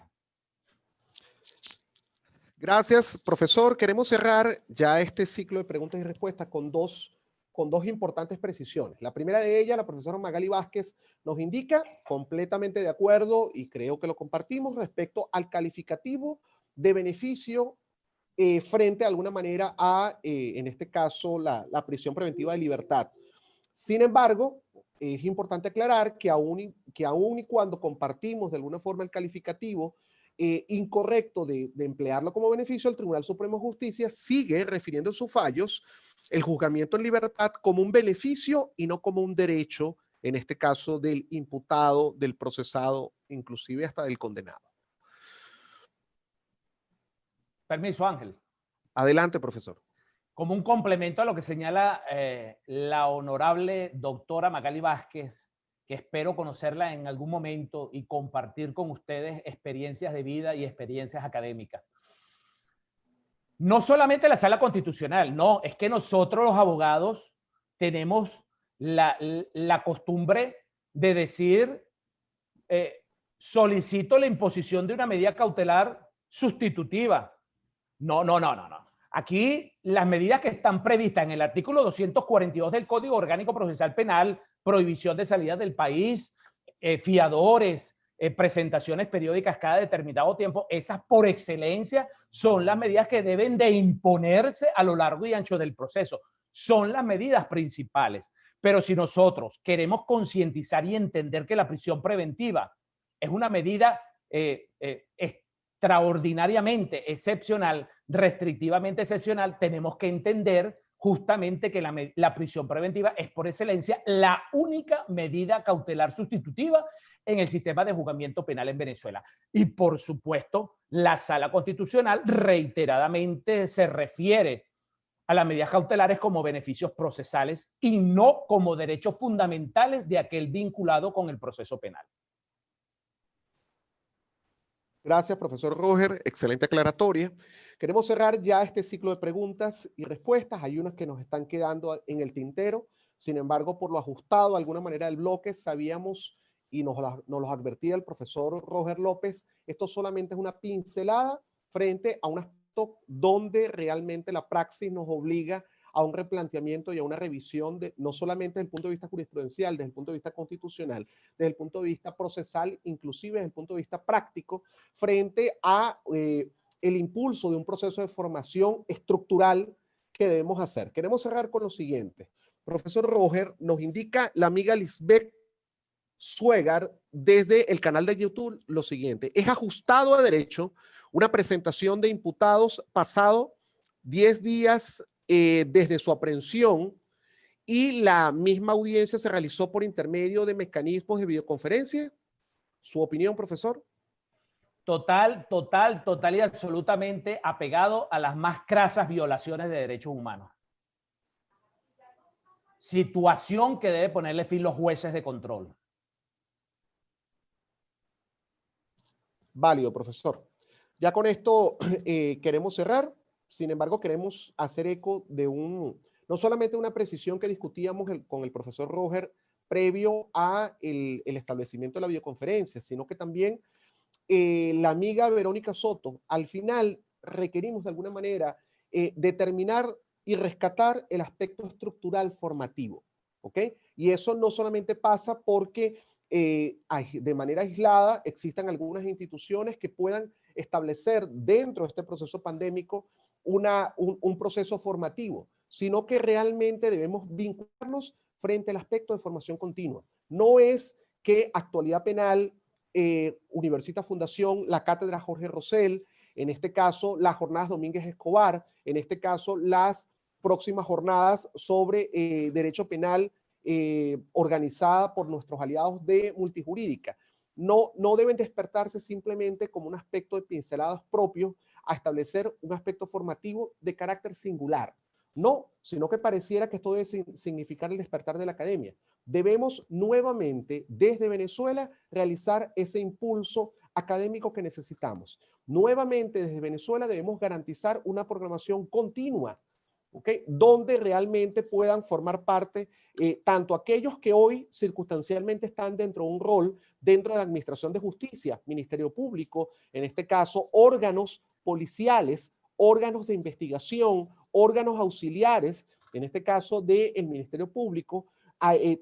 Gracias, profesor. Queremos cerrar ya este ciclo de preguntas y respuestas con 2 con dos importantes precisiones. La primera de ellas, la profesora Magali Vázquez nos indica, completamente de acuerdo, y creo que lo compartimos, respecto al calificativo de beneficio frente, de alguna manera, a, en este caso, la prisión preventiva de libertad. Sin embargo, es importante aclarar que aún y cuando compartimos de alguna forma el calificativo incorrecto de emplearlo como beneficio, el Tribunal Supremo de Justicia sigue refiriendo en sus fallos el juzgamiento en libertad como un beneficio y no como un derecho, en este caso del imputado, del procesado, inclusive hasta del condenado. Permiso, Ángel. Adelante, profesor. Como un complemento a lo que señala la honorable doctora Magali Vázquez, que espero conocerla en algún momento y compartir con ustedes experiencias de vida y experiencias académicas. No solamente la Sala Constitucional, no, es que nosotros los abogados tenemos la costumbre de decir solicito la imposición de una medida cautelar sustitutiva. No. Aquí las medidas que están previstas en el artículo 242 del Código Orgánico Procesal Penal, prohibición de salida del país, fiadores, presentaciones periódicas cada determinado tiempo, esas por excelencia son las medidas que deben de imponerse a lo largo y ancho del proceso. Son las medidas principales. Pero si nosotros queremos concientizar y entender que la prisión preventiva es una medida extraordinariamente excepcional, restrictivamente excepcional, tenemos que entender justamente que la prisión preventiva es por excelencia la única medida cautelar sustitutiva en el sistema de juzgamiento penal en Venezuela. Y por supuesto, la Sala Constitucional reiteradamente se refiere a las medidas cautelares como beneficios procesales y no como derechos fundamentales de aquel vinculado con el proceso penal. Gracias, profesor Roger. Excelente aclaratoria. Queremos cerrar ya este ciclo de preguntas y respuestas. Hay unas que nos están quedando en el tintero. Sin embargo, por lo ajustado de alguna manera del bloque, sabíamos y nos los advertía el profesor Roger López, esto solamente es una pincelada frente a un aspecto donde realmente la praxis nos obliga a un replanteamiento y a una revisión no solamente desde el punto de vista jurisprudencial, desde el punto de vista constitucional, desde el punto de vista procesal, inclusive desde el punto de vista práctico, frente a el impulso de un proceso de formación estructural que debemos hacer. Queremos cerrar con lo siguiente. Profesor Roger, nos indica la amiga Lisbeth Suegar desde el canal de YouTube lo siguiente: es ajustado a derecho una presentación de imputados pasado 10 días desde su aprehensión y la misma audiencia se realizó por intermedio de mecanismos de videoconferencia. ¿Su opinión, profesor? Total y absolutamente apegado a las más crasas violaciones de derechos humanos. Situación que debe ponerle fin los jueces de control. Válido, profesor. Ya con esto queremos cerrar. Sin embargo, queremos hacer eco de no solamente una precisión que discutíamos con el profesor Roger previo a el establecimiento de la videoconferencia, sino que también la amiga Verónica Soto, al final requerimos de alguna manera determinar y rescatar el aspecto estructural formativo, ¿ok? Y eso no solamente pasa porque de manera aislada existan algunas instituciones que puedan establecer dentro de este proceso pandémico un proceso formativo, sino que realmente debemos vincularnos frente al aspecto de formación continua. No es que Actualidad Penal, Universita Fundación, la Cátedra Jorge Rosell, en este caso las jornadas Domínguez Escobar, en este caso las próximas jornadas sobre derecho penal organizada por nuestros aliados de Multijurídica. No deben despertarse simplemente como un aspecto de pinceladas propios a establecer un aspecto formativo de carácter singular. No, sino que pareciera que esto debe significar el despertar de la academia. Debemos nuevamente, desde Venezuela, realizar ese impulso académico que necesitamos. Nuevamente, desde Venezuela, debemos garantizar una programación continua, ¿okay? Donde realmente puedan formar parte tanto aquellos que hoy circunstancialmente están dentro de un rol dentro de la Administración de Justicia, Ministerio Público, en este caso, órganos policiales, órganos de investigación, órganos auxiliares, en este caso del Ministerio Público,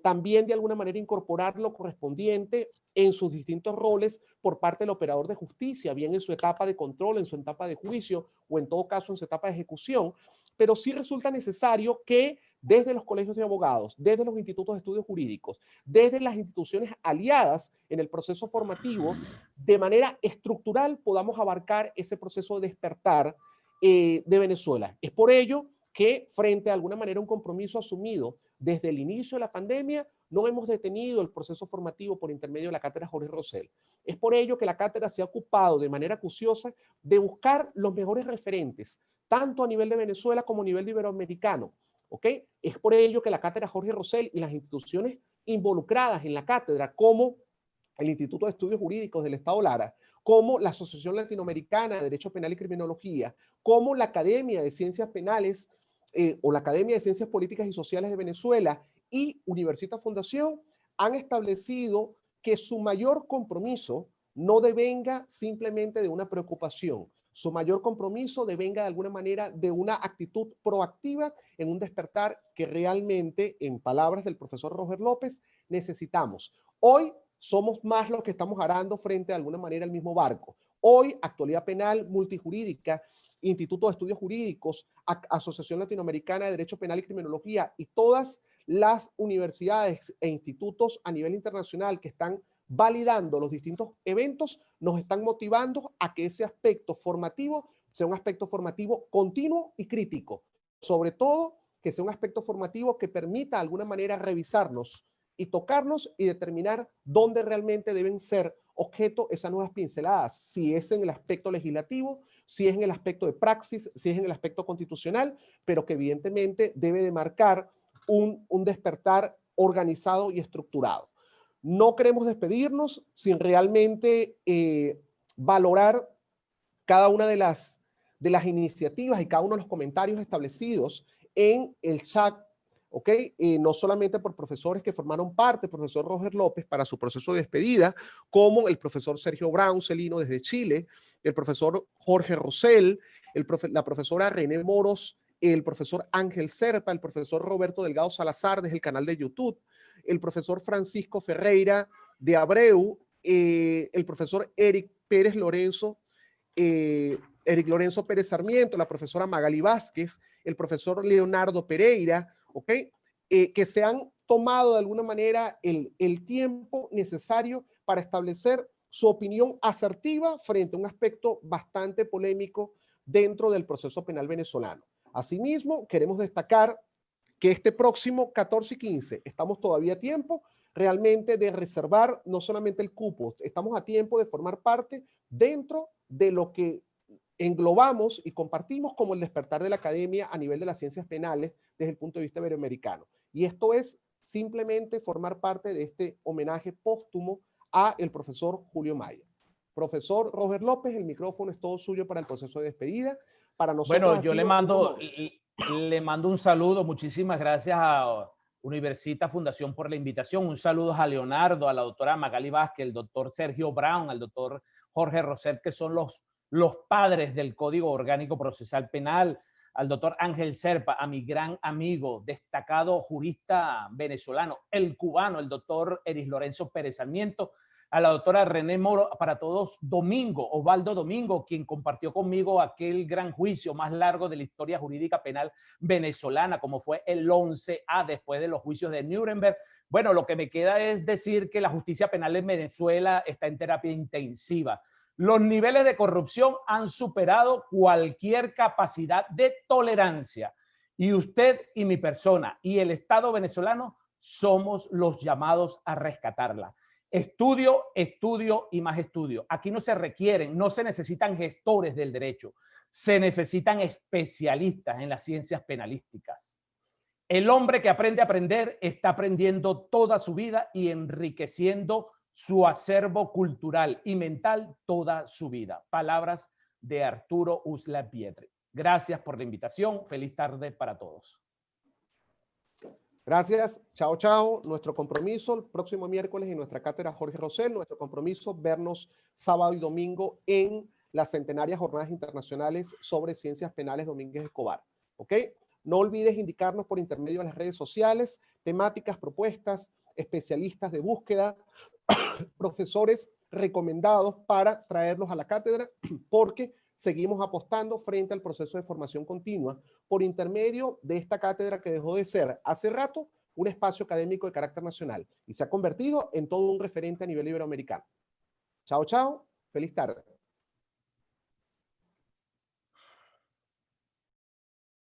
también de alguna manera incorporar lo correspondiente en sus distintos roles por parte del operador de justicia, bien en su etapa de control, en su etapa de juicio o en todo caso en su etapa de ejecución, pero sí resulta necesario que desde los colegios de abogados, desde los institutos de estudios jurídicos, desde las instituciones aliadas en el proceso formativo, de manera estructural podamos abarcar ese proceso de despertar de Venezuela. Es por ello que frente a alguna manera un compromiso asumido desde el inicio de la pandemia, no hemos detenido el proceso formativo por intermedio de la cátedra Jorge Rosell. Es por ello que la cátedra se ha ocupado de manera acuciosa de buscar los mejores referentes, tanto a nivel de Venezuela como a nivel de iberoamericano. ¿Ok? Es por ello que la cátedra Jorge Rosell y las instituciones involucradas en la cátedra, como el Instituto de Estudios Jurídicos del Estado Lara, como la Asociación Latinoamericana de Derecho Penal y Criminología, como la Academia de Ciencias Penales o la Academia de Ciencias Políticas y Sociales de Venezuela y Universitas Fundación, han establecido que su mayor compromiso no devenga simplemente de una preocupación, su mayor compromiso devenga de alguna manera de una actitud proactiva en un despertar que realmente, en palabras del profesor Roger López, necesitamos. Hoy somos más los que estamos arando frente a alguna manera el mismo barco. Hoy, Actualidad Penal Multijurídica, Instituto de Estudios Jurídicos, Asociación Latinoamericana de Derecho Penal y Criminología y todas las universidades e institutos a nivel internacional que están validando los distintos eventos, nos están motivando a que ese aspecto formativo sea un aspecto formativo continuo y crítico. Sobre todo, que sea un aspecto formativo que permita de alguna manera revisarnos y tocarnos y determinar dónde realmente deben ser objeto esas nuevas pinceladas, si es en el aspecto legislativo, si es en el aspecto de praxis, si es en el aspecto constitucional, pero que evidentemente debe de marcar un despertar organizado y estructurado. No queremos despedirnos sin realmente valorar cada una de las iniciativas y cada uno de los comentarios establecidos en el chat, ¿ok? No solamente por profesores que formaron parte, el profesor Roger López para su proceso de despedida, como el profesor Sergio Brown Celino desde Chile, el profesor Jorge Rosell, la profesora René Moros, el profesor Ángel Serpa, el profesor Roberto Delgado Salazar desde el canal de YouTube, el profesor Francisco Ferreira de Abreu, el profesor Eric Pérez Lorenzo, Eric Lorenzo Pérez Sarmiento, la profesora Magali Vázquez, el profesor Leonardo Pereira, ¿ok? Que se han tomado de alguna manera el tiempo necesario para establecer su opinión asertiva frente a un aspecto bastante polémico dentro del proceso penal venezolano. Asimismo, queremos destacar que este próximo 14 y 15 estamos todavía a tiempo realmente de reservar no solamente el cupo, estamos a tiempo de formar parte dentro de lo que englobamos y compartimos como el despertar de la academia a nivel de las ciencias penales desde el punto de vista iberoamericano. Y esto es simplemente formar parte de este homenaje póstumo a el profesor Julio Mayer. Profesor Roger López, el micrófono es todo suyo para el proceso de despedida. Para nosotros bueno, yo le mando un saludo, muchísimas gracias a Universitas Fundación por la invitación, un saludo a Leonardo, a la doctora Magali Vázquez, el doctor Sergio Brown, al doctor Jorge Rosell, que son los padres del Código Orgánico Procesal Penal, al doctor Ángel Serpa, a mi gran amigo, destacado jurista venezolano, el cubano, el doctor Eric Lorenzo Pérez Sarmiento, a la doctora René Moro, para todos, Osvaldo Domingo, quien compartió conmigo aquel gran juicio más largo de la historia jurídica penal venezolana, como fue el 11A después de los juicios de Nuremberg. Bueno, lo que me queda es decir que la justicia penal en Venezuela está en terapia intensiva. Los niveles de corrupción han superado cualquier capacidad de tolerancia. Y usted y mi persona y el Estado venezolano somos los llamados a rescatarla. Estudio, estudio y más estudio. Aquí no se requieren, no se necesitan gestores del derecho, se necesitan especialistas en las ciencias penalísticas. El hombre que aprende a aprender está aprendiendo toda su vida y enriqueciendo su acervo cultural y mental toda su vida. Palabras de Arturo Uslar Pietri. Gracias por la invitación. Feliz tarde para todos. Gracias. Chao, chao. Nuestro compromiso el próximo miércoles en nuestra cátedra Jorge Rosell. Nuestro compromiso vernos sábado y domingo en las centenarias jornadas internacionales sobre ciencias penales Domínguez Escobar. ¿Ok? No olvides indicarnos por intermedio de las redes sociales, temáticas, propuestas, especialistas de búsqueda, profesores recomendados para traerlos a la cátedra, porque seguimos apostando frente al proceso de formación continua por intermedio de esta cátedra que dejó de ser hace rato un espacio académico de carácter nacional y se ha convertido en todo un referente a nivel iberoamericano. Chao, chao. Feliz tarde.